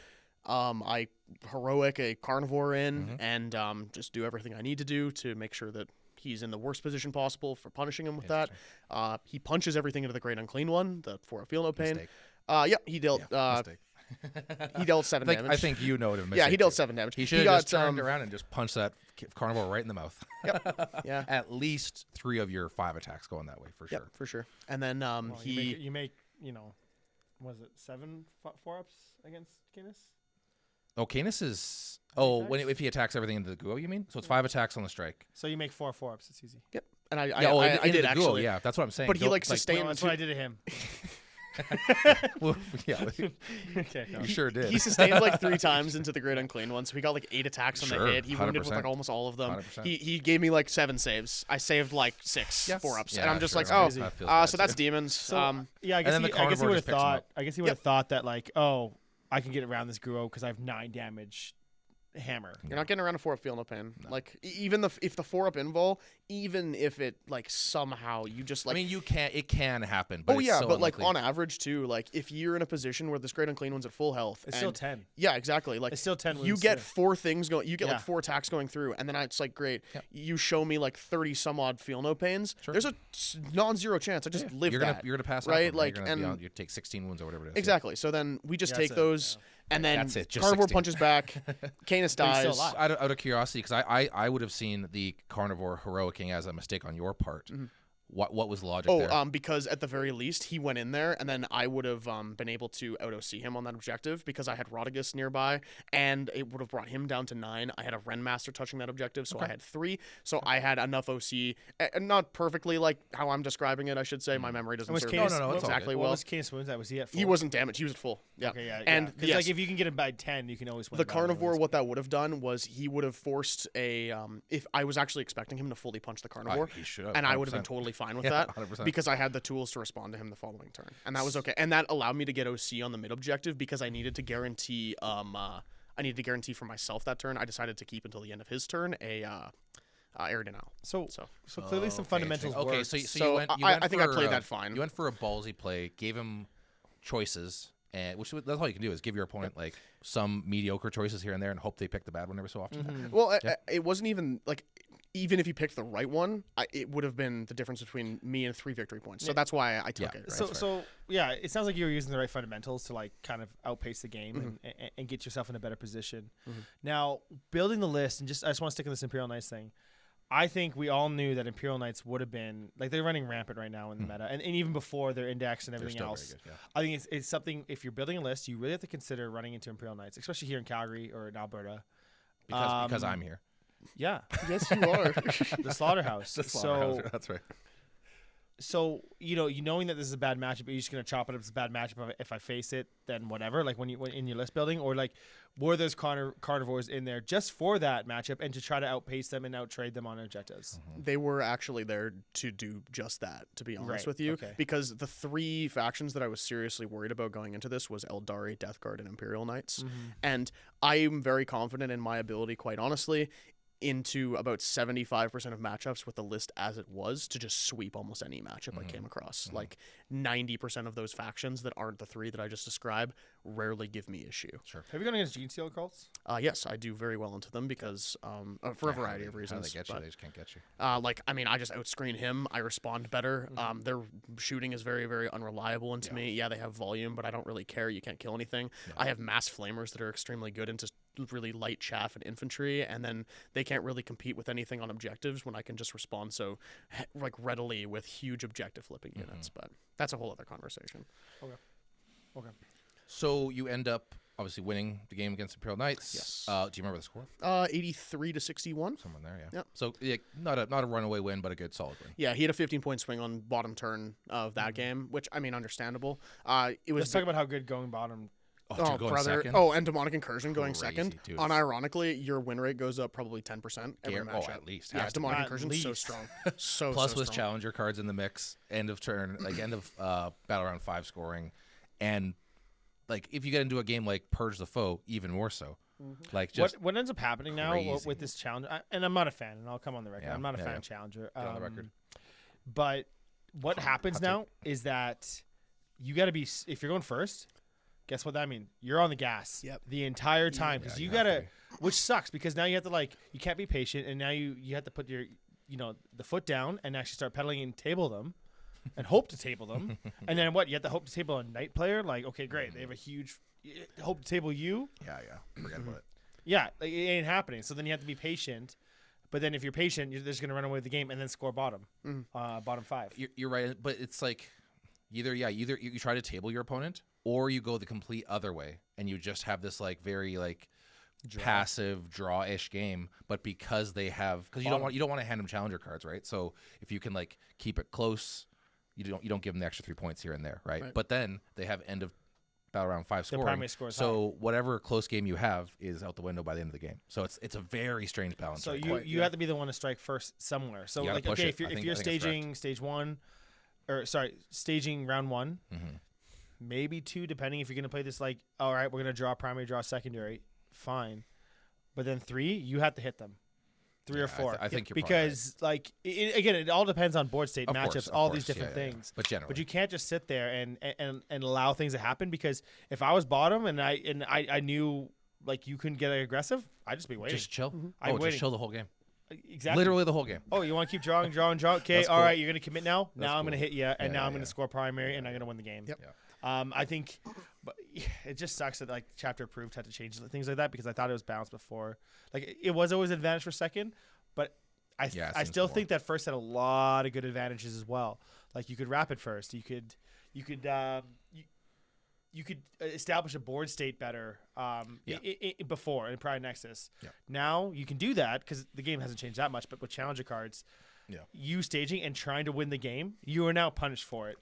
I heroic a carnivore in and just do everything I need to do to make sure that he's in the worst position possible for punishing him with that. He punches everything into the great unclean one, the 4-up feel no pain. Mistake. He dealt Mistake. he dealt 7 damage. I think you know what a mistake. Yeah, he dealt is. 7 damage. He should have just turned around and just punched that carnivore right in the mouth. Yeah. At least 3 of your 5 attacks going that way for sure. Yep, for sure. And then Well, he you make was it 7 4-ups against Canis? Oh, Canis is. Attacks? If he attacks everything into the Guo, you mean? So it's 5 attacks on the strike. So you make 4 4-ups. It's easy. Yep. And I into did the Guo, actually. yeah, that's what I'm saying. But he sustained. Well, that's what I did to him. Well, yeah, Okay. No. you sure did. He sustained like 3 times into the great unclean one, so he got like 8 attacks on Sure, the hit. He wounded with 100%. like almost all of them. 100%. He gave me like 7 saves. I saved like 6 Yes. 4-ups, Yeah, and I'm just sure. like, That oh, feels bad so that's too. demons. So, yeah, I guess then the he carnivore would have just picks him thought. up. I guess he would have thought that like, oh, I can get around this Guo because I have 9 damage hammer. You're not getting around a 4-up feel no pain. Like even if the 4-up invul, even if it like somehow you just like. I mean, it can happen. But Oh it's yeah, so but like unlikely. on average too, like if you're in a position where this great unclean one's at full health, It's and- still 10. Yeah, exactly. Like It's still 10 you wounds get too. 4 things going. You get Yeah. like 4 attacks going through, and then it's like great. Yep. You show me like 30 some odd feel no pains. Sure. There's a non-zero chance. I just live you're that. gonna pass right? out from it. Like, You're gonna be and- on, you take 16 wounds or whatever it is. Exactly. So then we just Yeah, take that's it, those, and then That's it, just carnivore 16. punches back. Canis But he's still dies. alive. Out of curiosity, because I would have seen the carnivore heroicing as a mistake on your part. What was the logic there? Because at the very least he went in there, and then I would have been able to out OC him on that objective because I had Rodigus nearby, and it would have brought him down to 9. I had a Ren Master touching that objective, so I had 3. So I had enough OC, and not perfectly like how I'm describing it. I should say my memory doesn't Was serve Canis, me no, it's all exactly good. What well. was Canis wounds at? Was he at full? He wasn't damaged. He was at full. Yeah. Okay, yeah. And because yes, like if you can get him by 10, you can always win. the a battle carnivore, otherwise. what that would have done was he would have forced a. If I was actually expecting him to fully punch the carnivore, he should have, and I would have been 100%. totally fine with Yeah, that 100%. because I had the tools to respond to him the following turn, and that was okay. And that allowed me to get OC on the mid objective because I needed to guarantee. I needed to guarantee for myself that turn. I decided to keep until the end of his turn a air denial. So So clearly some fundamentals Okay, worked. so So you went. You I went think I for, played that fine. You went for a ballsy play, gave him choices, and that's all you can do is give your opponent like some mediocre choices here and there, and hope they pick the bad one every so often. Well, it wasn't even like. Even if he picked the right one, it would have been the difference between me and 3 victory points. So that's why I took Yeah. it. Right? So yeah, it sounds like you were using the right fundamentals to like kind of outpace the game and get yourself in a better position. Now, building the list and I just want to stick on this Imperial Knights thing. I think we all knew that Imperial Knights would have been like they're running rampant right now in the meta, and even before their index and They're everything still else. very good. Yeah. I think it's something. If you're building a list, you really have to consider running into Imperial Knights, especially here in Calgary or in Alberta. Because I'm here. Yeah, Yes, you are. the slaughterhouse. So That's right. So knowing that this is a bad matchup, are you just gonna chop it up as a bad matchup? If I face it, then whatever. Like when in your list building, or like were those carnivores in there just for that matchup and to try to outpace them and outtrade them on objectives? They were actually there to do just that, to be honest Right, with you. okay. Because the 3 factions that I was seriously worried about going into this was Eldari, Death Guard, and Imperial Knights. And I am very confident in my ability, quite honestly, into about 75% of matchups with the list as it was to just sweep almost any matchup I came across. Like 90% of those factions that aren't the 3 that I just described rarely give me issue. Sure. Have you gone against Gene Stealer cults? Yes, I do very well into them because for a variety of How reasons. do they get you? but- They just can't get you. I just outscreen him. I respond better. Their shooting is very, very unreliable into me. Yeah, they have volume, but I don't really care. You can't kill anything. I have mass flamers that are extremely good into really light chaff and infantry, and then they can't really compete with anything on objectives when I can just respond so like readily with huge objective flipping units. But that's a whole other conversation. Okay. So you end up obviously winning the game against Imperial Knights. Yes. Do you remember the score? 83 to 61. Somewhere in there, yeah. Yep. So not a runaway win, but a good solid win. Yeah, he had a 15-point swing on bottom turn of that game, which I mean, understandable. It was Let's talk about how good going bottom Oh, Oh, dude, going brother. second? Oh, and demonic incursion going Crazy, second. dude. Unironically, your win rate goes up probably 10% every Oh, matchup. at least. Yeah, Has to be. demonic At incursion so least. strong. So Plus so with strong. challenger cards in the mix, end of turn, like end of battle round 5 scoring, and like if you get into a game like Purge the Foe, even more so. Like just What ends up happening now crazy. with this challenge, and I'm not a fan, and I'll come on the record. Yeah, I'm not a yeah, fan yeah. of Challenger. Get on the record. But what happens hot now is that you got to be, if you're going first, guess what that means? You're on the gas the entire time because Yeah, you you have got to to, which sucks because now you have to you can't be patient, and now you have to put your, the foot down and actually start pedaling and table them. And hope to table them, and then what? You have to hope to table a night player. Like, okay, great, they have a huge hope to table you. yeah, forget about it. Yeah, it ain't happening. So then you have to be patient. But then if you're patient, you're just going to run away with the game and then score bottom 5. You're right, but it's like either you try to table your opponent or you go the complete other way and you just have this like very like passive draw-ish game. But because they have, because you don't want to hand them challenger cards, right? So if you can like keep it close, you don't give them the extra 3 points here and there, right? But then they have end of battle round 5 scoring. primary score is so whatever close game you have is out the window by the end of the game. So it's a very strange balance. So right you have to be the one to strike first somewhere. So You gotta like, push okay, it. if I think you're that's correct. staging stage 1, or sorry, staging round 1, Mhm. maybe 2, depending if you're going to play this like, all right, we're going to draw primary, draw secondary, fine. But then 3, you have to hit them. 3 or 4. I think you're because like again, it all depends on board state Of matchups, course, of all course. these different Yeah, yeah, yeah. things. But generally, But you can't just sit there and allow things to happen, because if I was bottom and I knew like you couldn't get aggressive, I'd just be waiting. just chill. I'm Just waiting. chill the whole game. Exactly. Literally the whole game. Oh, you want to keep drawing? Okay, That's all cool. right, you're gonna commit now. That's Now I'm gonna cool. hit you, and now Yeah, I'm gonna yeah. score primary, and I'm gonna win the game. Yep. I think, but it just sucks that like chapter approved had to change things like that, because I thought it was balanced before. Like it was always an advantage for second, but I seems still more. think that first had a lot of good advantages as well. Like you could rapid first, you could establish a board state better before in Pride Nexus. Yeah. Now you can do that because the game hasn't changed that much, but with challenger cards, you staging and trying to win the game, you are now punished for it.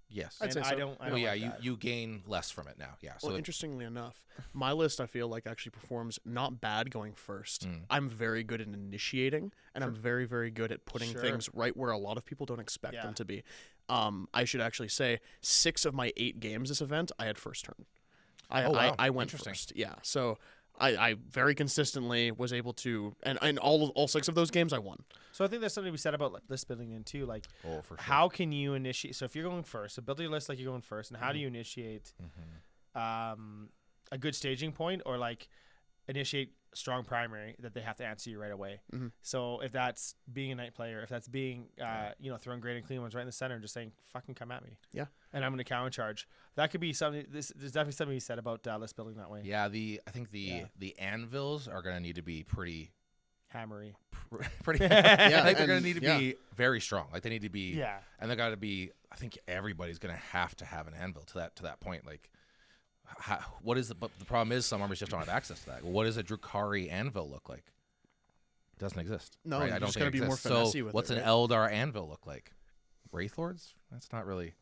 Yes. I'd say And so. I don't Well, yeah, like that. you gain less from it now. Yeah. So Well, interestingly enough, my list I feel like actually performs not bad going first. Mm. I'm very good at initiating, and I'm very, very good at putting Sure. things right where a lot of people don't expect Yeah. them to be. I should actually say 6 of my 8 games this event, I had first turn. Oh, wow. I went Interesting. first. Yeah. So I very consistently was able to, and all 6 of those games I won. So I think there's something to be said about like, list building in too. Like, oh, for sure. how can you initiate? So if you're going first, so build your list like you're going first, and how do you initiate a good staging point, or like initiate strong primary that they have to answer you right away? Mhm. So if that's being a night player, if that's being throwing great and clean ones right in the center and just saying fucking come at me, Yeah. and I'm going to counter charge. That could be something. There's definitely something you said about list building that way. Yeah. I think the anvils are gonna need to be pretty. Hammery. Pretty. Yeah, Like they're and- gonna need to yeah. be very strong. Like they need to be. Yeah. And they got to be. I think everybody's gonna have to have an anvil to that point. Like, what is the? But the problem is some armies just don't have access to that. What does a Drukhari anvil look like? It doesn't exist. No, right? you I don't just think gotta it be more exists. finessey So with what's it, an right? Eldar anvil look like? Wraithlords? That's not really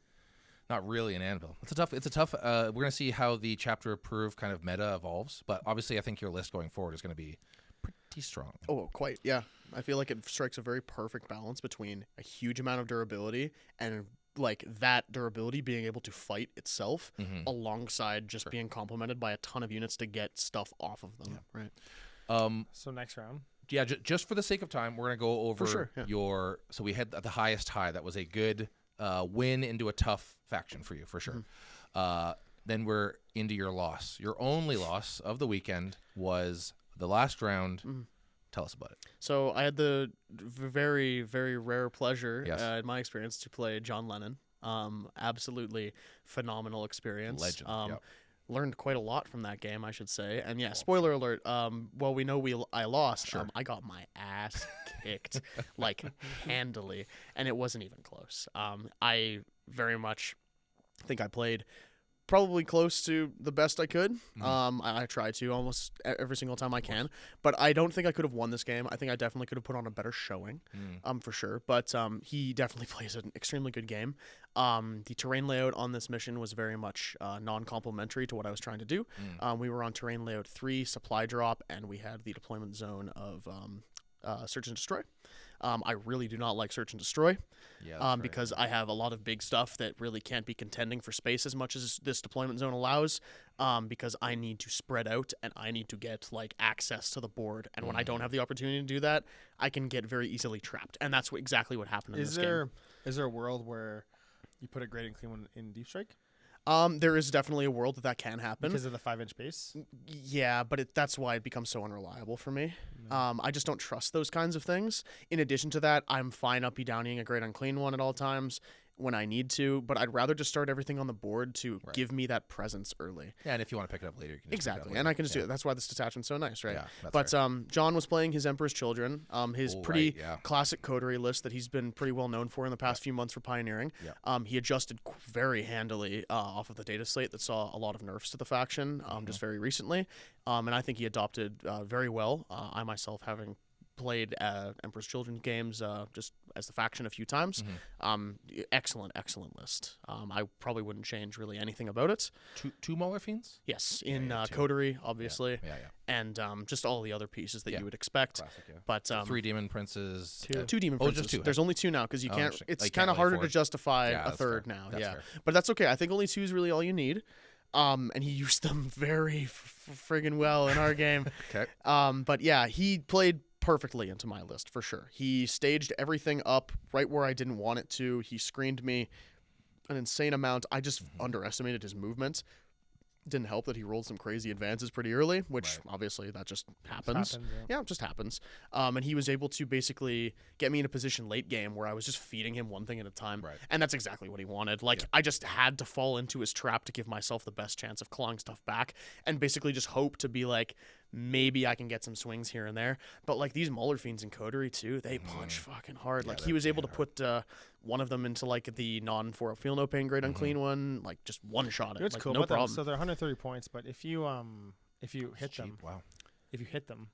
an anvil. It's a tough. We're gonna see how the chapter approved kind of meta evolves. But obviously, I think your list going forward is gonna be pretty strong. Oh, quite. Yeah. I feel like it strikes a very perfect balance between a huge amount of durability and like that durability being able to fight itself Mhm. alongside just being complemented by a ton of units to get stuff off of them. Right. So next round. Yeah, just for the sake of time, we're gonna go over sure, yeah. your. So we had the highest high. That was a good win into a tough faction for you, for sure. Then we're into your loss. Your only loss of the weekend was the last round. Tell us about it. So I had the very, very rare pleasure, Yes. in my experience, to play John Lennon. Absolutely phenomenal experience. Legend, yep. Learned quite a lot from that game, I should say. And yeah, spoiler alert. Well, we know I lost. Sure. I got my ass kicked like handily, and it wasn't even close. I very much think I played probably close to the best I could. I try to almost every single time I can, but I don't think I could have won this game. I think I definitely could have put on a better showing, for sure. But he definitely plays an extremely good game. The terrain layout on this mission was very much non-complementary to what I was trying to do. We were on terrain layout 3, supply drop, and we had the deployment zone of search and destroy. I really do not like search and destroy. Yeah, Because I have a lot of big stuff that really can't be contending for space as much as this deployment zone allows, because I need to spread out and I need to get like access to the board. And when I don't have the opportunity to do that, I can get very easily trapped. And that's exactly what happened in this game. Is there a world where you put a great and clean one in Deep Strike? There is definitely a world that can happen. Because of the 5-inch base? Yeah, but that's why it becomes so unreliable for me. I just don't trust those kinds of things. In addition to that, I'm fine up downing a great unclean one at all times when I need to, but I'd rather just start everything on the board to give me that presence early. Yeah, and if you want to pick it up later, you can just Exactly, pick it up later. and I can just do it. That's why this detachment's so nice, right? Yeah, that's but fair. John was playing his Emperor's Children, his pretty right, yeah. classic coterie list that he's been pretty well known for in the past few months for pioneering. Yeah. He adjusted very handily off of the data slate that saw a lot of nerfs to the faction just very recently, and I think he adopted very well. I myself, having played Emperor's Children games just as the faction a few times. Excellent list. I probably wouldn't change really anything about it. Two Mauler Fiends? Yes, in yeah, two. coterie, obviously, Yeah. and just all the other pieces that you would expect. Classic, yeah. But 3 Demon Princes. two demon Oh, princes. just 2. There's only 2 now because you can't. interesting. It's Like, kind of can't really harder to afford- justify Yeah, a that's third fair. now. That's yeah, fair. but that's okay. I think only 2 is really all you need. And he used them very friggin' well in our game. Okay. But yeah, he played perfectly into my list for sure. He staged everything up right where I didn't want it to. He screened me an insane amount. I just underestimated his movement. Didn't help that he rolled some crazy advances pretty early, which obviously that just happens. Yeah, it just happens. And he was able to basically get me in a position late game where I was just feeding him one thing at a time. Right. And that's exactly what he wanted. Like, I just had to fall into his trap to give myself the best chance of clawing stuff back and basically just hope to be like, maybe I can get some swings here and there. But like these Mauler Fiends in coterie too, they punch fucking hard. Like he was able to put one of them into like the non-4 feel no pain great unclean one, like just one shot it. It's like, cool no about problem. them. So they're 130 points, but if you hit Cheap. them, Wow. if you hit them,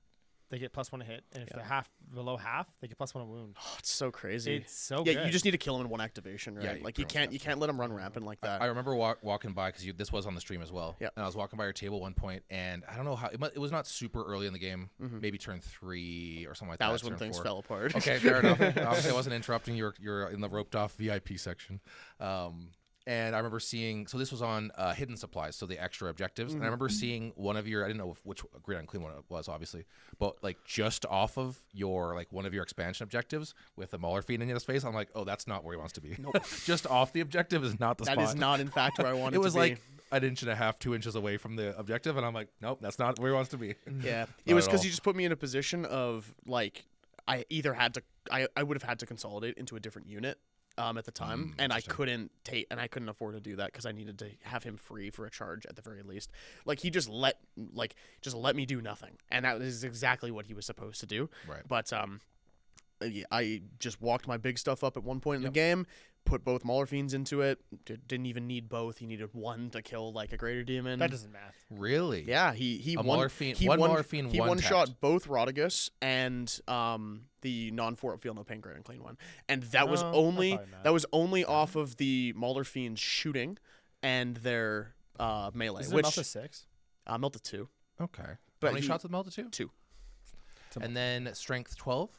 they get +1 to hit, and if they're below half, they get +1 to wound. Oh, it's so crazy. It's so yeah, good. you just need to kill him in one activation, right? Yeah, like you can't let him run rampant like that. I remember walking by because this was on the stream as well. Yeah. And I was walking by your table one point, and I don't know how it was not super early in the game, maybe turn 3 or something like that. That was when turn things 4. fell apart. Okay, fair enough. Obviously, I wasn't interrupting. You're in the roped off VIP section. And I remember seeing, so this was on hidden supplies, so the extra objectives. And I remember seeing one of your, I didn't know which great unclean one it was, obviously, but like just off of your, like one of your expansion objectives with a Mauler Fiend in his face, I'm like, oh, that's not where he wants to be. Nope. Just off the objective is not the spot. That is not, in fact, where I wanted to be. It was like an inch and a half, 2 inches away from the objective, and I'm like, nope, that's not where he wants to be. Yeah, it was at because all. you just put me in a position of like I either had to, I would have had to consolidate into a different unit at the time, and I couldn't afford to do that because I needed to have him free for a charge at the very least. Like he just let me do nothing, and that is exactly what he was supposed to do. Right. But I just walked my big stuff up at one point in the game. Put both Mauler Fiends into it. Didn't even need both. He needed one to kill like a greater demon. That doesn't math. Really? Yeah, he A won. Mauler Fiend- He one won. Mauler Fiend, He one one tapped. shot both Rodigus and the non-4 feel no pain great unclean one, and that was No, only that's probably not. off of the Mauler Fiends shooting and their melee, Is it which Melta 6? melted 2. Okay. But How many he- shots with Melta 2? 2. And then strength 12?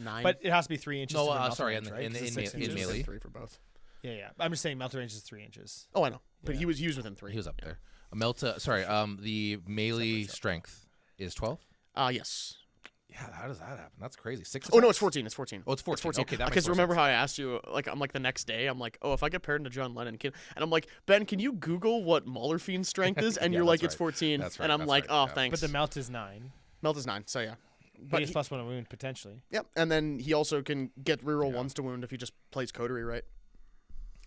9. But it has to be 3 inches. No, to the Melta sorry, range, in- right? in- 'Cause it's in 6 me- in inches. melee. 3 for both. Yeah. I'm just saying Melta range is 3 inches. Oh, I know, but Yeah. he was within 3. He was up there. Melta, sorry, the melee strength is 12? Yes. Yeah, how does that happen? That's crazy. 6 Oh no, attacks? it's 14. It's 14. Oh, it's 14. Okay, that makes Because more remember sense. how I asked you, like, I'm like the next day, I'm like, oh, if I get paired into John Lennon, and I'm like, Ben, can you Google what Mauler Fiend's strength is? And Yeah, you're like, that's it's right. 14. That's right, And I'm that's like, right, oh, yeah. thanks. But the melt is 9. Melt is 9, so yeah. But But he has +1 to wound potentially. Yep, and then he also can get reroll ones to wound if he just plays coterie, right?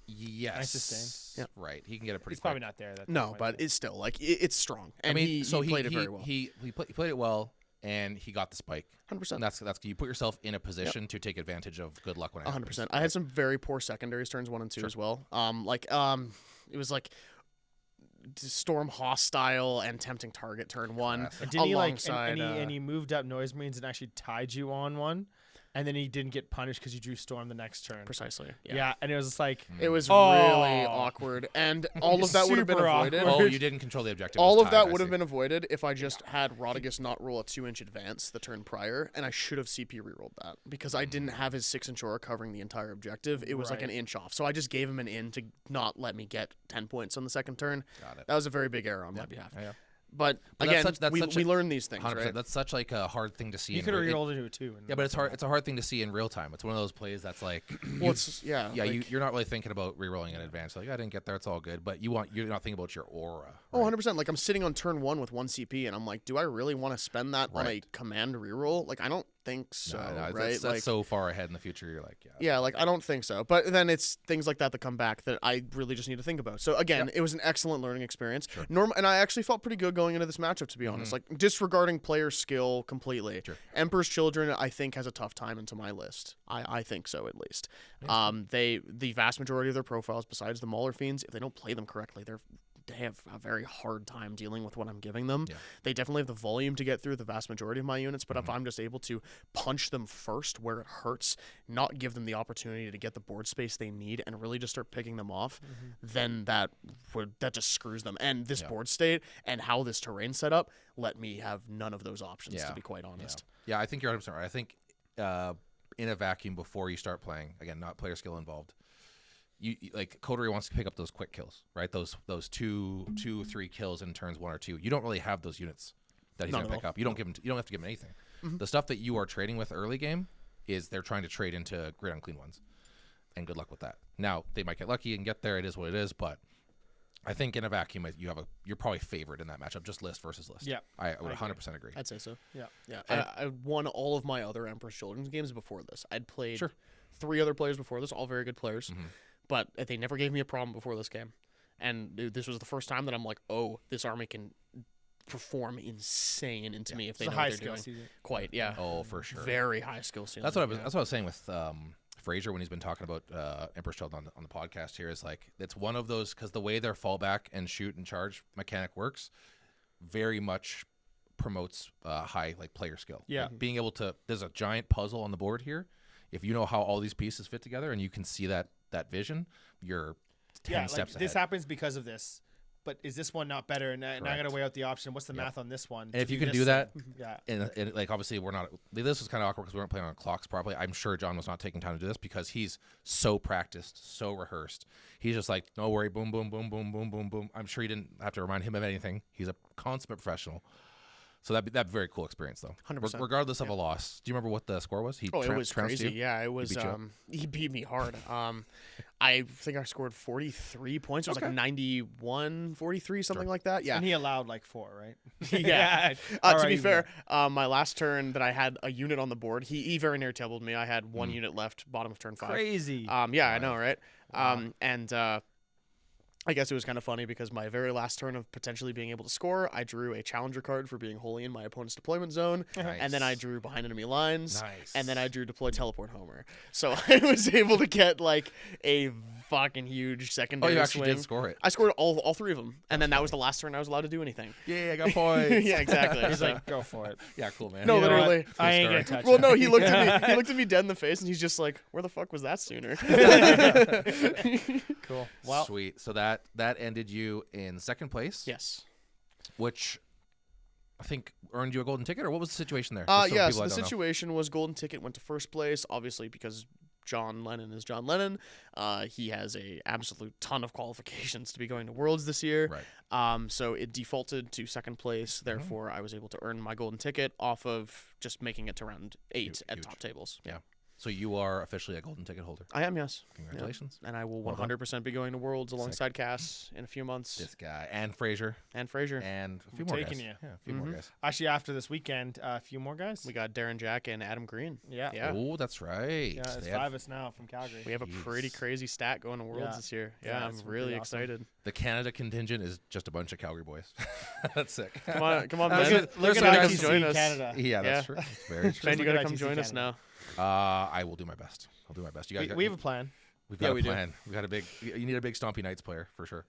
Yes. Nice sustain. Yep. Right. He can get it pretty He's probably quick. not there. That No, point but yet. it's still like it's strong, and I mean, he played it very well. He played it well, and he got the spike. 100%. And that's you put yourself in a position to take advantage of good luck when it happens. 100%. I had some very poor secondaries turns 1 and 2 as well. It was like Storm Hostile and Tempting Target turn 1. Classic. Didn't he alongside, and he moved up Noise Marines and actually tied you on one, and then he didn't get punished because you drew Storm the next turn. Precisely. Yeah, and it was just like It was Oh. really awkward, and all of that would have been Super avoided. awkward. Oh, you didn't control the objective. All it was of that tied, would I have see. been avoided if I just had Rodriguez not roll a 2-inch advance the turn prior, and I should have CP rerolled that because I didn't have his 6-inch aura covering the entire objective. It was like an Right. inch off, so I just gave him an in to not let me get 10 points on the second turn. Got it. That was a very big error on my behalf. Yeah. But But again, that's such we a- learn these things, 100%. right? That's such like a hard thing to see. you in could have real- rolled into it too. Yeah, but it's hard. It's a hard thing to see in real time. It's one of those plays that's like, Well, it's yeah, like, you're not really thinking about re-rolling in advance. Like, I didn't get there. It's all good. But you're not thinking about your aura. Oh, right? 100%. Like, I'm sitting on turn 1 with 1 CP, and I'm like, do I really want to spend that on a Right. command reroll? Like, I don't think so, No, right? That's like, so far ahead in the future. You're like, yeah. yeah, like, I don't think so. But then it's things like that come back that I really just need to think about. So, again, it was an excellent learning experience. Sure. And I actually felt pretty good going into this matchup, to be honest. Like, disregarding player skill completely. Sure. Emperor's Children, I think, has a tough time into my list. I think so, at least. The vast majority of their profiles, besides the Mauler Fiends, if they don't play them correctly, they have a very hard time dealing with what I'm giving them. Yeah. They definitely have the volume to get through the vast majority of my units, but if I'm just able to punch them first where it hurts, not give them the opportunity to get the board space they need, and really just start picking them off, then that just screws them. And this board state and how this terrain's set up let me have none of those options, to be quite honest. Yeah, I think you're 100% right. I think in a vacuum before you start playing, again, not player skill involved. You like Coterie wants to pick up those quick kills, right? Those 2-3 kills in turns 1 or 2. You don't really have those units that he's Not gonna at pick up. You don't have to give him anything. The stuff that you are trading with early game is they're trying to trade into great unclean ones, and good luck with that. Now they might get lucky and get there. It is what it is, but I think in a vacuum you're probably favored in that matchup, just list versus list. Yeah, I would 100% agree. I'd say so. Yeah. Yeah. And- I won all of my other Emperor's Children's games before this. I'd played Sure. 3 other players before this, all very good players. But they never gave me a problem before this game. And this was the first time that I'm like, oh, this army can perform insane into me if they It's know a high what they're skill doing. season. Quite, yeah. Oh, for sure. Very high skill ceiling. That's what I was saying with Fraser when he's been talking about Emperor's Child on the podcast here is like it's one of those because the way their fallback and shoot and charge mechanic works very much promotes high like player skill. Yeah. Like, being able to there's a giant puzzle on the board here. If you know how all these pieces fit together and you can see that vision, you're 10 steps ahead. This happens because of this. But is this one not better? And now I got to Correct. weigh out the option. What's the math on this one? And to if you can this do that, thing? Yeah. and like obviously we're not. This was kind of awkward because we weren't playing on clocks properly. I'm sure John was not taking time to do this because he's so practiced, so rehearsed. He's just like, no worry, boom, boom, boom, boom, boom, boom, boom. I'm sure you didn't have to remind him of anything. He's a consummate professional. So that'd be very cool experience though. 100%. Regardless of a loss. Do you remember what the score was? He Oh, it was trounced crazy. you? Yeah, it was. beat you up? He beat me hard. I think I scored 43 points. It was like 91, 43, something like that. Yeah. And he allowed like 4, right? Yeah. All To right, be even fair, my last turn that I had a unit on the board, he very near tabled me. I had Hmm. 1 unit left, bottom of turn 5. Crazy. Yeah, I know, right? And I guess it was kind of funny because my very last turn of potentially being able to score, I drew a challenger card for being wholly in my opponent's deployment zone, and then I Nice. drew behind enemy lines, Nice. and then I drew deploy teleport homer. So I was able to get like a fucking huge Oh, secondary you actually swing. did score it. I scored all 3 of them, and then that was the last turn I was allowed to do anything. Yeah, I got points. Yeah, exactly. He's So- like, go for it. Yeah, cool, man. No, You know what? literally. I ain't gonna story. touch Well, it. no, he looked at me. He looked at me dead in the face, and he's just like, "Where the fuck was that sooner?" Cool. Well, Sweet. So that ended you in second place. Yes. Which I think earned you a golden ticket, or what was the situation there? Just so Yes. people The that don't know. situation was golden ticket went to first place, obviously because John Lennon is John Lennon. He has a absolute ton of qualifications to be going to Worlds this year. Right. So it defaulted to second place. Therefore, I was able to earn my golden ticket off of just making it to round 8 at Huge. top tables. Yeah. So you are officially a golden ticket holder. I am, yes. Congratulations. And I will Well done. 100% be going to Worlds alongside Cass in a few months. This guy and Fraser And Frazier. and a few We're more taking guys. you. Yeah, a few more guys. actually, after this weekend, a few more guys. We got Darren Jack and Adam Green. Yeah. Yeah. Oh, that's right. Yeah, it's They 5 have of us now from Calgary. We have a pretty Jeez. crazy stat going to Worlds Yeah. this year. Yeah, Yeah, it's I'm pretty really awesome. excited. the Canada contingent is just a bunch of Calgary boys. That's sick. Come on, Look Ben. at, look Ben, at you gotta ITC come join us. Canada. Yeah, that's Yeah. true. That's very true. Ben, you look gotta at come ITC join us now. Canada. I will do my best. I'll do my best. You We got, have a plan. we've Yeah, got we a do. plan. We've got a big. You need a big Stompy Knights player for sure.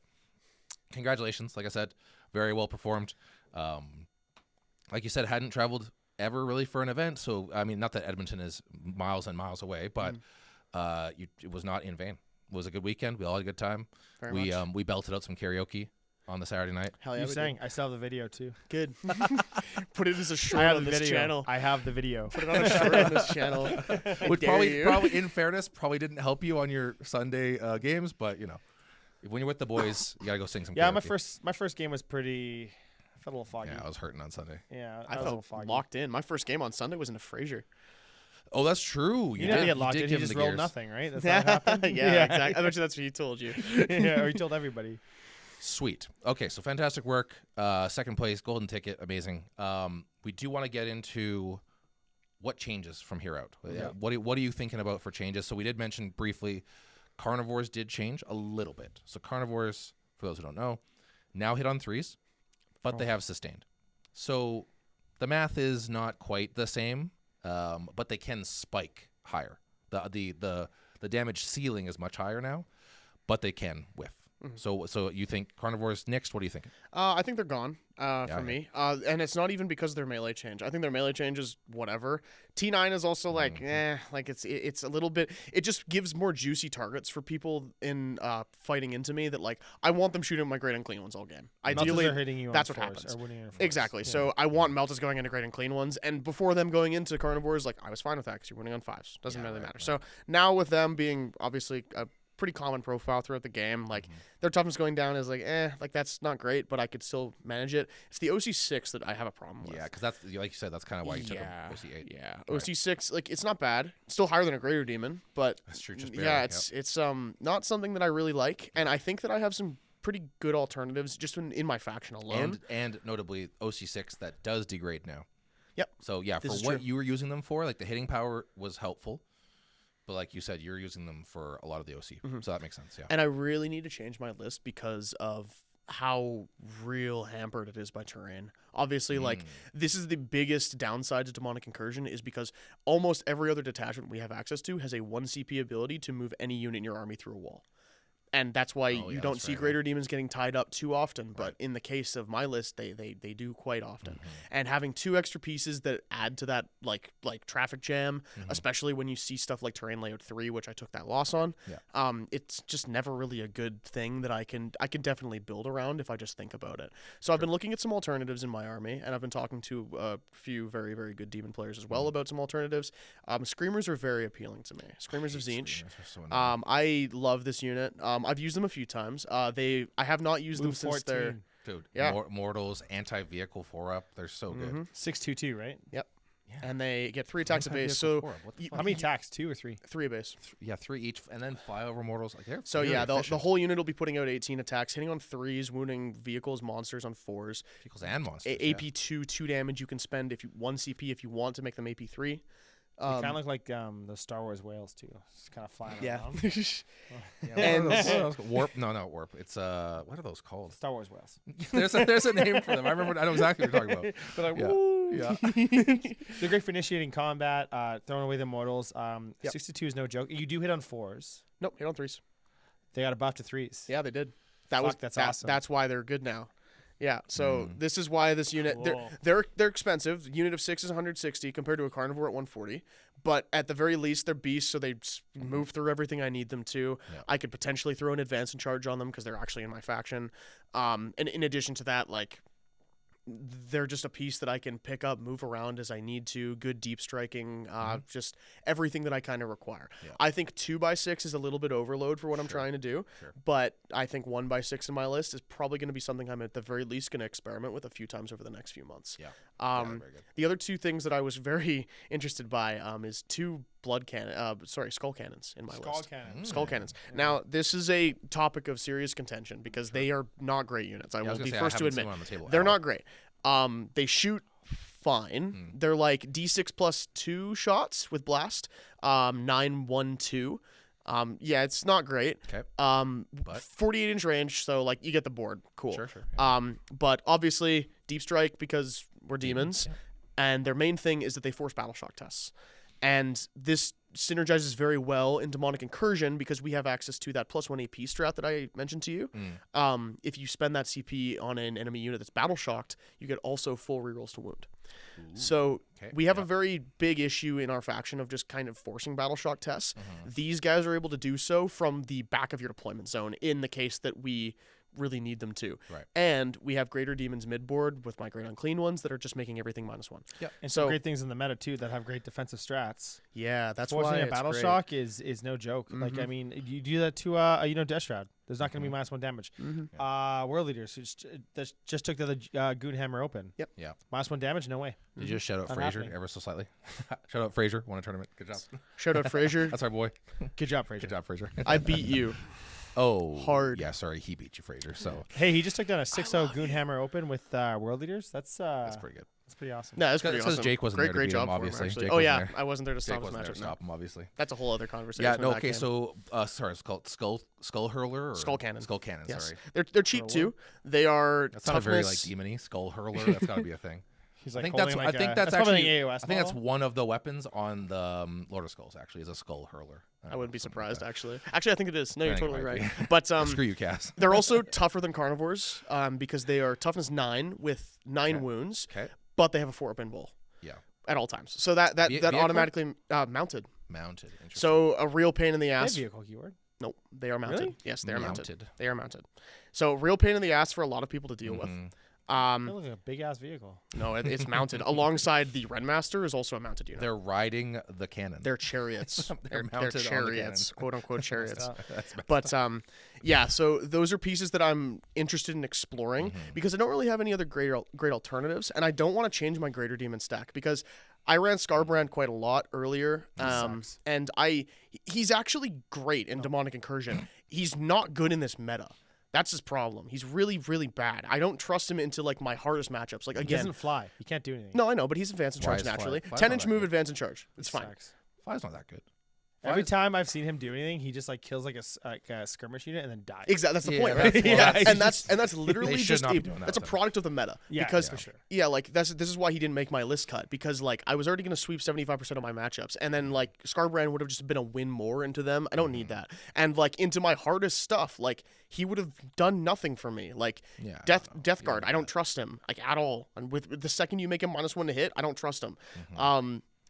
congratulations. Like I said, very well performed. Like you said, hadn't traveled ever really for an event. So, I mean, not that Edmonton is miles and miles away, but it was not in vain. It was a good weekend. We all had a good time. Very much. We belted out some karaoke on the Saturday night. Hell yeah, You we sang. did. I still have the video too. Good. Put it as a short I have on the this video. channel. I have the video. Put it on a short on this channel. Which probably, in fairness, probably didn't help you on your Sunday games, but you know, when you're with the boys, you gotta go sing some. Yeah, karaoke. my first game was pretty. I felt a little foggy. Yeah, I was hurting on Sunday. Yeah, I was a little felt foggy. locked in. My first game on Sunday was into Fraser. Oh, that's true. You didn't get locked in. give You him just the rolled gears. nothing, right? That's not what happened. Yeah, exactly. I bet you that's what he told you. Yeah, or you told everybody. Sweet. Okay, so fantastic work. Second place, golden ticket, amazing. We do want to get into what changes from here out. Yeah. What are you thinking about for changes? So we did mention briefly, carnivores did change a little bit. So carnivores, for those who don't know, now hit on 3s, but they have sustained. So the math is not quite the same, but they can spike higher. The damage ceiling is much higher now, but they can whiff. So you think carnivores next? What are you thinking? I think they're gone for me. And it's not even because of their melee change. I think their melee change is whatever. T9 is also like, like it's a little bit. It just gives more juicy targets for people in fighting into me. That like I want them shooting my great and clean ones all game. Ideally, Meltas are hitting you. that's on what fours, happens. Or winning on fours. Exactly. Yeah. So I want Meltas going into great and clean ones, and before them going into carnivores, like I was fine with that because you're winning on 5s. Doesn't really matter. Right. So now with them being obviously a pretty common profile throughout the game, like their toughness going down is like like that's not great, but I could still manage it. It's the OC6 that I have a problem with. Yeah, because that's like you said, that's kind of why you took OC8. Yeah, Right. OC6, like it's not bad. It's still higher than a greater demon, but That's true. Just yeah, barely, it's not something that I really like, and I think that I have some pretty good alternatives just in my faction alone. and notably OC6 that does degrade now. Yep. So yeah, This for is what true. you were using them for, like the hitting power was helpful, but like you said, you're using them for a lot of the OC, so that makes sense. Yeah. And I really need to change my list because of how real hampered it is by terrain. Obviously, like this is the biggest downside to Demonic Incursion is because almost every other detachment we have access to has a 1 CP ability to move any unit in your army through a wall. And that's why you don't that's see right, greater demons getting tied up too often. But in the case of my list, they do quite often. And having 2 extra pieces that add to that like traffic jam, especially when you see stuff like Terrain Layout 3, which I took that loss on, it's just never really a good thing that I can definitely build around if I just think about it. So I've been looking at some alternatives in my army, and I've been talking to a few very, very good demon players as well about some alternatives. Screamers are very appealing to me. Screamers of Tzeentch. I love this unit. I've used them a few times. I have not used them since they're Dude, Yeah. Mortals, anti-vehicle 4-up, they're so good. 622, right? Yep. Yeah. And they get 3 attacks a base. Anti-vehicle So 4-up, what the you- fuck? How many attacks? 2 or 3? 3 a base. Yeah, 3 each, and then fly over mortals. Like they're So very yeah, the efficient. whole unit will be putting out 18 attacks, hitting on 3s, wounding vehicles, monsters on 4s. vehicles and monsters. AP 2 damage you can spend if you 1 CP if you want to make them AP 3. They kind of look like the Star Wars whales too. It's kind of flying Yeah. around. And- What are those? Warp? No, not warp. It's what are those called? Star Wars whales. there's a name for them. I remember. I know exactly what you're talking about. But like, Yeah. woo. Yeah. They're great for initiating combat, throwing away the mortals. Yep. 62 is no joke. You do hit on 4s. Nope, hit on 3s. They got a buff to 3s. Yeah, they did. That's awesome. That's why they're good now. Yeah, so this is why this unit Cool. they're expensive. The unit of 6 is 160 compared to a carnivore at 140. But at the very least, they're beasts, so they move through everything I need them to. Yeah. I could potentially throw an advance and charge on them because they're actually in my faction. And in addition to that, like they're just a piece that I can pick up, move around as I need to. Good deep striking, just everything that I kind of require. Yeah. I think 2x6 is a little bit overload for what I'm trying to do, but I think 1x6 in my list is probably going to be something I'm at the very least going to experiment with a few times over the next few months. Yeah. Um, very good. the other 2 things that I was very interested by is 2 skull cannons in my list. Cannon. Skull cannons. Now, this is a topic of serious contention because they are not great units. I Yeah, I will was be gonna say, I first to haven't seen admit. one on the table at They're all. not great. They shoot fine. They're like D6 plus 2 shots with blast. 9-1-2. Yeah, it's not great. Okay. But 48-inch range, so like you get the board. Cool. Sure. But obviously deep strike because we're demons, and their main thing is that they force battle shock tests. And this synergizes very well in Demonic Incursion because we have access to that +1 AP strat that I mentioned to you. If you spend that CP on an enemy unit that's battle shocked, you get also full rerolls to wound. So we have a very big issue in our faction of just kind of forcing battle shock tests. These guys are able to do so from the back of your deployment zone in the case that we really need them to. Right. And we have Greater Demons midboard with my Great Unclean ones that are just making everything -1. Yeah. And so great things in the meta too that have great defensive strats. Yeah, that's Forcing why a battle great. shock is no joke. Like I mean, you do that to Death Shroud. There's not going to be -1 damage. World Leaders who just took the other Goon Hammer open. Yep. Yeah. -1 damage, no way. Did you just shout out Not Fraser happening. ever so slightly? Shout out Fraser, won a tournament. Good job. Shout out Fraser. That's our boy. Good job, Fraser. Good job, Fraser. I beat you. Oh, hard. Yeah, sorry, he beat you, Fraser. So Hey, he just took down a 6-0 Goon Hammer open with World Leaders. That's pretty good. That's pretty awesome. No, that's It's pretty 'cause awesome. Jake wasn't great, there to great beat job him, for him, obviously. actually. Jake Oh wasn't yeah, there. I wasn't there to Jake stop his wasn't there to matchup. No. stop him, obviously. That's a whole other conversation. Yeah, in no, that okay, game. so sorry, it's called Skull Hurler or Skull Cannon. Skull Cannon, Yes. sorry. They're cheap too. They are That sounded very like toughness. demon-y. Skull Hurler, that's got to be a thing. He's I like think that's holding like I think a- that's probably actually an AOS I think that's model. one of the weapons on the Lord of Skulls actually is a Skull Hurler. I wouldn't be Something like surprised, that. actually. Actually, I think it is. No, you're I think it totally might right. be. But Screw you, Cass. they're also tougher than carnivores because they are toughness 9 with 9 wounds, Okay. but they have a 4-up bowl Yeah. at all times. So that Vehicle? automatically mounted. Mounted. Interesting. So a real pain in the They have ass. vehicle keyword. Nope, they are mounted. Really? Yes, they are mounted. Mounted. They are mounted. So real pain in the ass for a lot of people to deal with. Mhm. That looks like a big ass vehicle. No, it's mounted. Alongside the Renmaster is also a mounted unit. They're riding the cannon. They're chariots. They're mounted on the chariots, cannon. quote unquote chariots. That's messed But yeah, so those are pieces that I'm interested in exploring because I don't really have any other great alternatives, and I don't want to change my Greater Demon stack because I ran Scarbrand quite a lot earlier, sucks. and he's actually great in Demonic Incursion. He's not good in this meta. That's his problem. He's really, really bad. I don't trust him into like my hardest matchups. Like He again, doesn't fly. He can't do anything. no, I know, but he's advanced in Why charge is Fly- naturally. Fly's 10-inch not that move, good? advance in charge. It's It fine. sucks. Fly's not that good. Every time I've seen him do anything, he just like kills like a skirmish unit and then dies. Exactly, that's the Yeah, point, that's- right? well, that's- and that's literally should just not be doing that that's a with him. product of the meta. Yeah, because for sure. yeah, like this is why he didn't make my list cut because like I was already gonna sweep 75% of my matchups, and then like Scarbrand would have just been a win more into them. I don't need that, and like into my hardest stuff, like he would have done nothing for me. Like Yeah, Death Guard, I don't trust him like at all. And with the second you make him -1 to hit, I don't trust him.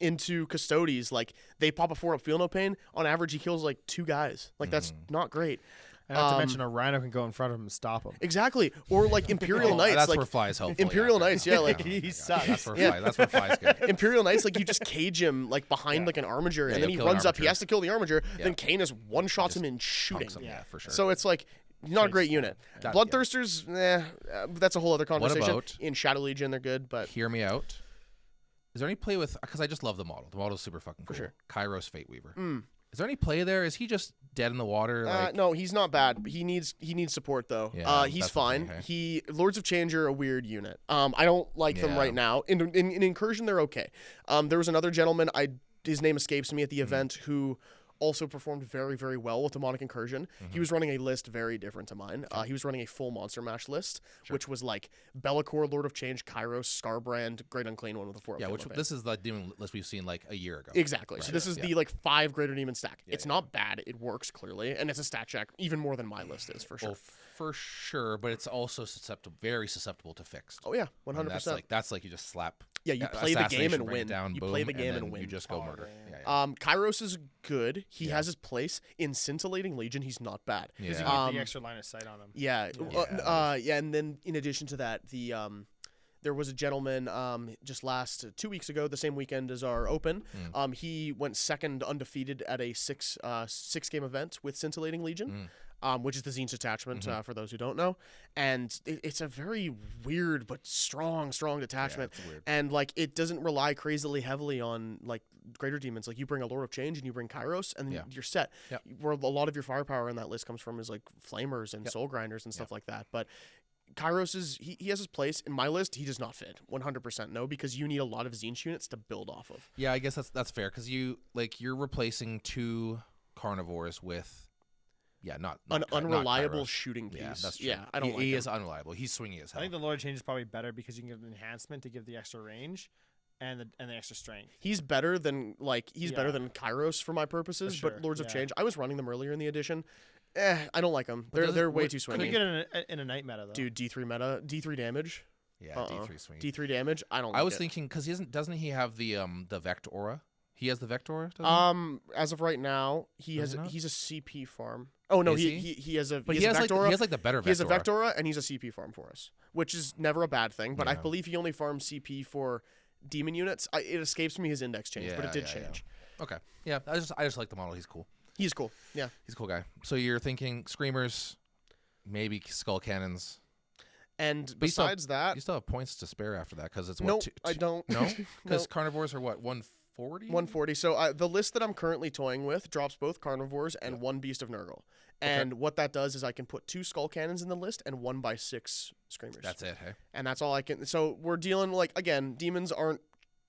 Into Custodes, like they pop a 4-up feel no pain. On average, he kills like 2 guys. Like that's not great. And not to mention a Rhino can go in front of him and stop him. Exactly. Or like Imperial Knights. That's like where Fly's helpful. Imperial Knights, yeah, like he my God. sucks. That's where Yeah. Fly. That's where Fly's good. Imperial Knights, like you just cage him like behind like an armiger, and then he'll he kill an runs up. He armiger. has to kill the armiger. Yeah. Then Canis one-shots him in shooting. Punks him, yeah, for sure. So it's like not a great unit. That- Bloodthirsters, that's a whole other conversation. about- In Shadow Legion, they're good, but Hear me out. Is there any play with? Because I just love the model. The model's super fucking cool. sure. Kairos Fate Weaver. Is there any play there? Is he just dead in the water? Like, no, he's not bad. He needs support though. Yeah, He's that's fine. okay. He Lords of Change are a weird unit. I don't like them Yeah. right now. In Incursion, they're okay. There was another gentleman. His name escapes me at the event who also performed very, very well with Demonic Incursion. He was running a list very different to mine. He was running a full Monster Mash list, which was like Be'lakor, Lord of Change, Kairos, Scarbrand, Great Unclean One with a 4-up. yeah, feel which no pain. this is the demon list we've seen like a year ago. Exactly. So Right. this is Yeah. the like 5 Greater Demon stack. It's not bad. It works clearly, and it's a stat check even more than my list is for sure. Well, for sure, but it's also very susceptible to fixed. Oh yeah, And 100%. that's like you just slap. Yeah, you play the game assassination, and bring it win. Down, You boom, play the game then and win. You just go murder. yeah. Yeah. Kairos is good. He has his place in Scintillating Legion. He's not bad. Yeah. You get the extra line of sight on him. Yeah. Yeah. And then in addition to that, there was a gentleman just 2 weeks ago, the same weekend as our Open. He went second undefeated at a six game event with Scintillating Legion. Which is the Zine's detachment, for those who don't know. And it's a very weird but strong detachment. it's weird. And, like, it doesn't rely crazily heavily on, like, Greater Demons. Like, you bring a Lord of Change and you bring Kairos, and then you're set. Yep. Where a lot of your firepower in that list comes from is, like, Flamers and Soul Grinders and stuff like that. But Kairos he has his place. In my list, he does not fit. 100% no, because you need a lot of Zinch units to build off of. Yeah, I guess that's fair because you're replacing 2 carnivores with. Yeah, not An unreliable Kairos. shooting piece. Yeah, that's true. Yeah, I don't like He him. is unreliable. He's swingy as I hell. think the Lord Change is probably better because you can give an enhancement to give the extra range. and the extra strength. He's better than better Yeah. than Kairos for my purposes, For but sure, Lords of yeah. Change, I was running them earlier in the edition. I don't like them. does They're it- way what- too Could swingy. we get in a night meta though? Dude, D3 meta, D3 damage. Yeah, D3 swing. D3 damage. I don't. I like was it. thinking because doesn't he have the Vect aura? He has the Vect aura. As of right now, Does he not? he's a CP farm. Oh no, Is he has a but he he has has a like Vectora. he has like the better He has a Vect aura. Vectora, and he's a CP farm for us, which is never a bad thing. But I Yeah. believe he only farms CP for demon units. It escapes me his index change, but it did Yeah. change. Okay. Yeah, I just like the model. He's cool. He's cool. Yeah. He's a cool guy. So you're thinking screamers, maybe skull cannons. And But you still- besides that, You still have points to spare after that because it's what? no, I don't. No, because No. carnivores are what 140. 140. So the list that I'm currently toying with drops both carnivores and one beast of Nurgle. And what that does is I can put 2 skull cannons in the list and 1x6 screamers. That's it. Hey. And that's all I can. So we're dealing again, demons aren't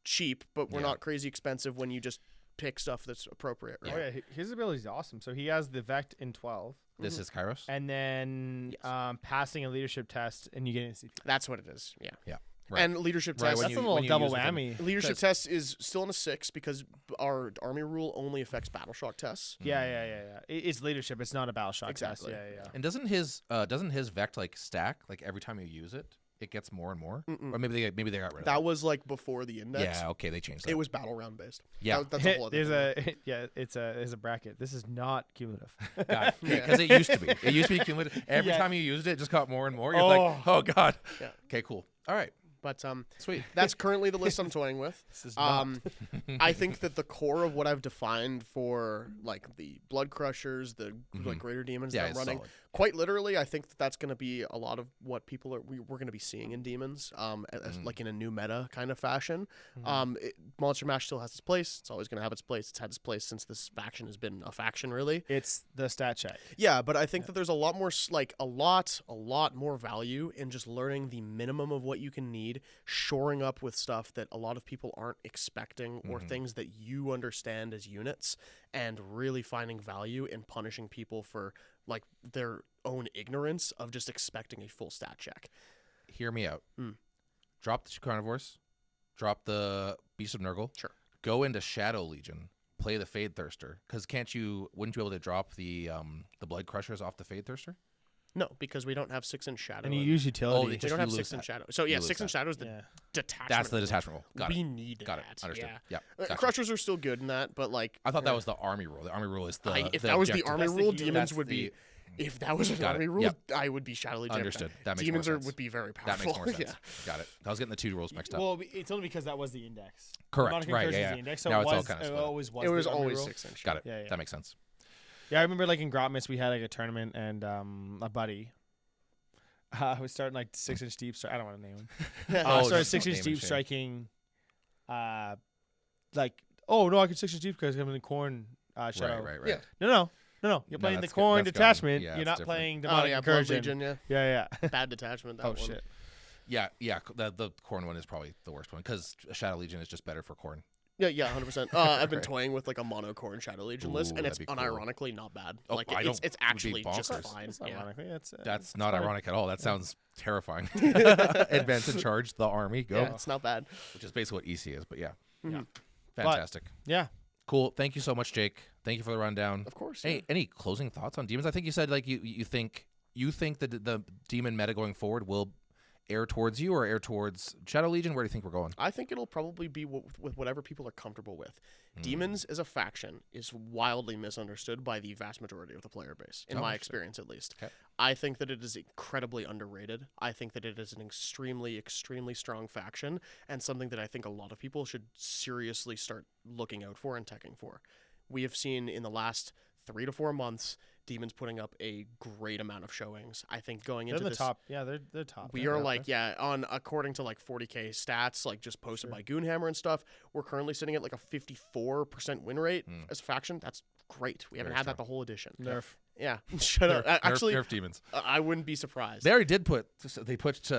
cheap, but we're Yeah. not crazy expensive when you just pick stuff that's appropriate. Right? Oh yeah, his ability is awesome. So he has the Vect in 12, This is Kairos. and then Yes. Passing a leadership test, and you get an CP. That's what it is. Yeah. Yeah. Right. And leadership Right, test. when That's you- a little when you double use them. whammy. Leadership 'cause- test is still in a 6 because our army rule only affects battle shock tests. Yeah. It's leadership. It's not a battle shock Exactly. test. Yeah. And doesn't his Vect like stack like every time you use it? It gets more and more. Mm-mm. Or maybe they got rid of That was before the index. Yeah. Okay. They changed that. It was battle round based. Yeah. That's a whole other There's thing. there's a bracket. This is not cumulative. Got it. Yeah. Because it used to be. It used to be cumulative. Every Yeah. time you used it, it just got more and more. You're like, oh god. Yeah. Okay. Cool. All right. But Sweet. that's currently the list I'm toying with. This is not. I think that the core of what I've defined for like the blood crushers, the like greater demons Yeah, that I'm it's running, solid. quite literally, I think that that's going to be a lot of what people we're going to be seeing in demons, like in a new meta kind of fashion. Monster Mash still has its place. It's always going to have its place. It's had its place since this faction has been a faction, really. It's the stat check. Yeah, but I think that there's a lot more, a lot more value in just learning the minimum of what you can need, shoring up with stuff that a lot of people aren't expecting, or things that you understand as units, and really finding value in punishing people for like their own ignorance of just expecting a full stat check. Hear me out. Mm. Drop the carnivores. Drop the Beast of Nurgle. Sure. Go into Shadow Legion. Play the Fade Thirster. Because wouldn't you be able to drop the Blood Crushers off the Fade Thirster? No, because we don't have 6-inch shadow. And you use Oh, utility. they we just don't have you lose 6-inch that. shadow. So yeah, You lose 6-inch that. shadow is the Yeah. detachment. That's the rule. detachment roll. Got we it. need Got it. that. Understood. Yeah. Yeah. Gotcha. Crushers are still good in that, but like I thought that was the army rule. The army rule is the. if the that was the objective. army That's the rule, hero. demons That's would be. If that was an Got it. army rule, Yep. I would be Shadow Legion. Understood. That makes Demons more sense. would be very That powerful. makes more sense. Yeah. Got it. I was getting the two rules mixed up. Well, it's only because that was the index. Correct. Monarch Right. Incursion is Yeah. the index, so Now it it's all was, kinda it split up. always was. It was the army always rule. 6-inch. Got it. Yeah. That makes sense. Yeah, I remember like in Grotmas we had like a tournament and a buddy was starting like 6-inch deep. I don't want to name him. Oh, Started just don't 6-inch name him, deep shame. striking. Like, oh no, I can 6-inch deep because I'm in the corn shadow. Right. Yeah. No. You're No, playing the that's corn that's detachment. gone. Yeah, You're it's not different. playing Oh demonic yeah, Blood incursion. Legion. Yeah, Yeah. bad detachment. That Oh one. shit. Yeah. The corn one is probably the worst one because Shadow Legion is just better for corn. Yeah, 100%. I've been Right. toying with like a mono corn Shadow Legion list, Ooh, and it's that'd be cool. unironically not bad. Oh, Like I it's don't- it's would be actually just bonkers. fine. It's Yeah. ironically, it's That's not fine. ironic at all. That sounds terrifying. Advance in charge, the army, go. Yeah, it's not bad. Which is basically what EC is, but yeah. Mhm. Fantastic. Yeah. Cool. Thank you so much, Jake. Thank you for the rundown. Of course. Hey, yeah. any closing thoughts on demons? I think you said like you think that the demon meta going forward will air towards you or air towards Shadow Legion. Where do you think we're going? I think it'll probably be with whatever people are comfortable with. Hmm. Demons as a faction is wildly misunderstood by the vast majority of the player base, in Oh, my interesting. experience at least. Okay. I think that it is incredibly underrated. I think that it is an extremely, extremely strong faction, and something that I think a lot of people should seriously start looking out for and teching for. We have seen in the last 3 to 4 months Demons putting up a great amount of showings. I think going They're into the this, top. Yeah, they're top. we Yeah, are they're up like, there. on according to like 40K stats, like just posted Sure. by Goonhammer and stuff, we're currently sitting at like a 54% win rate as a faction. That's great. We haven't Very had that strong. the whole edition. Nerf. Yeah, shut up. Actually, nerf demons. I wouldn't be surprised. They already did put. They put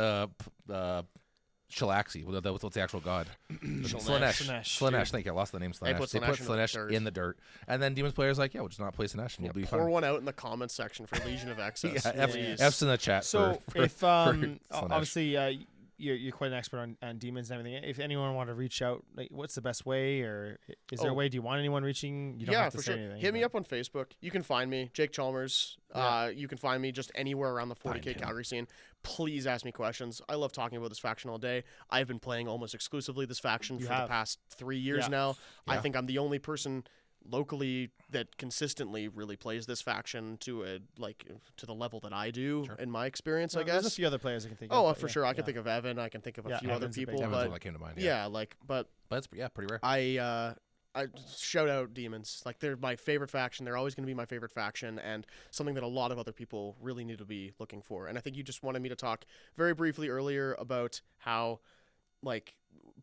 Shalaxi. What's the actual god? Slaanesh. Slaanesh. Thank you. I lost the name They Slaanesh. put They put Slaanesh in the Slaanesh dirt. in the dirt, and then demons players like, yeah, we'll just not play Slaanesh, and we'll be Pour fine. one out in the comments section for Legion of Excess. Yeah, please. F's in the chat. So for if Slaanesh. obviously you're quite an expert on demons and everything. If anyone want to reach out, like, what's the best way, or is there a way? Do you want anyone reaching? You don't Yeah, have to for say sure. anything. Hit me up on Facebook. You can find me, Jake Chalmers. Yeah. You can find me just anywhere around the 40K Find him. Calgary scene. Please ask me questions. I love talking about this faction all day. I've been playing almost exclusively this faction You for have. the past 3 years Yeah. now. I Yeah. think I'm the only person locally that consistently really plays this faction to the level that I do Sure. in my experience, I No, there's guess. a few other players I can think Oh, of. for sure. I can think of Evan. I can think of a Yeah, few other Evan's a big people, one. That was but what came to mind. yeah, but But it's pretty rare. I shout out Demons. Like, they're my favorite faction. They're always going to be my favorite faction, and something that a lot of other people really need to be looking for. And I think you just wanted me to talk very briefly earlier about how, like,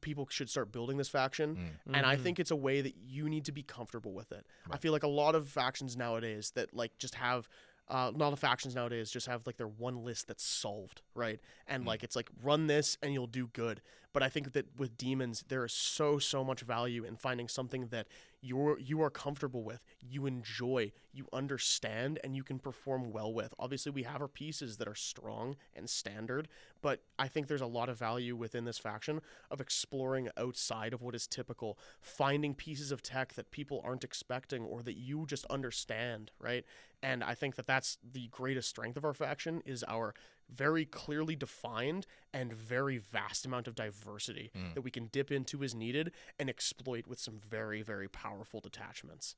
people should start building this faction. And I think it's a way that you need to be comfortable with it. I Right. feel like a lot of factions nowadays that, like, just have not the factions nowadays just have like their one list that's solved, right? And like it's like run this and you'll do good. But I think that with Demons, there is so much value in finding something that you are comfortable with, you enjoy, you understand, and you can perform well with. Obviously, we have our pieces that are strong and standard, but I think there's a lot of value within this faction of exploring outside of what is typical, finding pieces of tech that people aren't expecting or that you just understand, right? And I think that that's the greatest strength of our faction is our very clearly defined and very vast amount of diversity that we can dip into as needed and exploit with some very, very powerful detachments.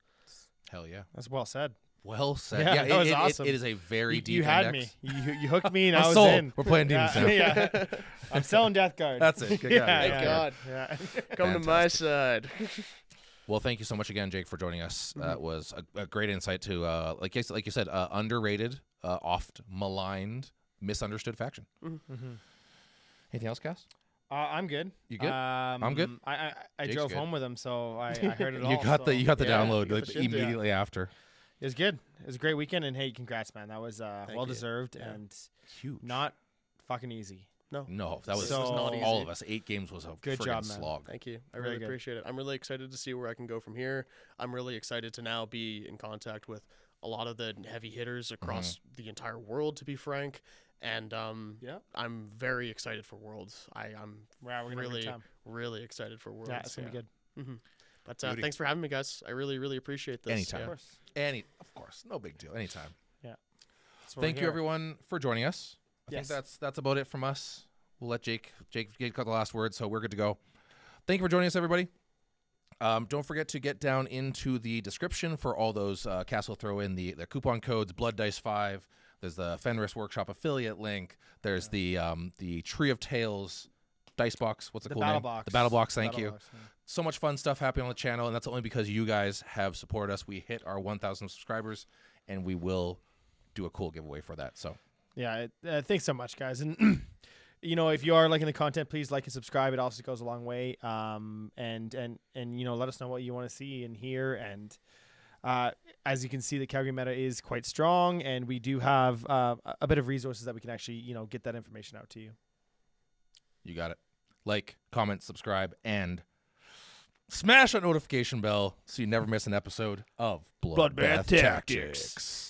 Hell yeah. That's well said. Well said. Yeah, that was it, awesome. it is a very deep You had index. me. You hooked me, and I'm I was sold. in. We're playing Demons now. Yeah. I'm selling Death Guard. That's it. Good Yeah, guy. Thank God. Yeah. Come to my side. Well, thank you so much again, Jake, for joining us. That was a great insight to, like you said, underrated, oft maligned, misunderstood faction. Anything else, Cass? I'm good. You good? I'm good. I Jake's drove good. home with him, so I heard it all. You got the so yeah, download you got like, the shindig. immediately after. It was good. It was a great weekend, and hey, congrats, man. That was well deserved Yeah. and Huge. not fucking easy. No, that was So- not easy. all of us. 8 games was a Good friggin' job, man. slog. Thank you. I Really really good. appreciate it. I'm really excited to see where I can go from here. I'm really excited to now be in contact with a lot of the heavy hitters across the entire world, to be frank. And Yeah. I'm very excited for Worlds. I'm Wow, we're gonna have a good really, time. really excited for Worlds. Yeah, it's gonna be good. But Beauty. thanks for having me, guys. I really, really appreciate this. Anytime. Yeah. Of course, no big deal. Anytime. That's what Thank we're you, here. everyone, for joining us. I Yes. think that's about it from us. We'll let Jake got the last word, so we're good to go. Thank you for joining us, everybody. Don't forget to get down into the description for all those. Cass will throw in the coupon codes. Blood Dice 5. There's the Fenris Workshop affiliate link. There's the Tree of Tales dice box. What's the cool battle name? box. The battle box. Thank Battle you. box, yeah. So much fun stuff happening on the channel, and that's only because you guys have supported us. We hit our 1,000 subscribers, and we will do a cool giveaway for that. So Yeah, thanks so much, guys. And if you are liking the content, please like and subscribe. It also goes a long way. And let us know what you want to see and hear. And as you can see, the Calgary meta is quite strong, and we do have a bit of resources that we can actually get that information out to you. you got it. Like, comment, subscribe, and smash that notification bell so you never miss an episode of Bloodbath Tactics.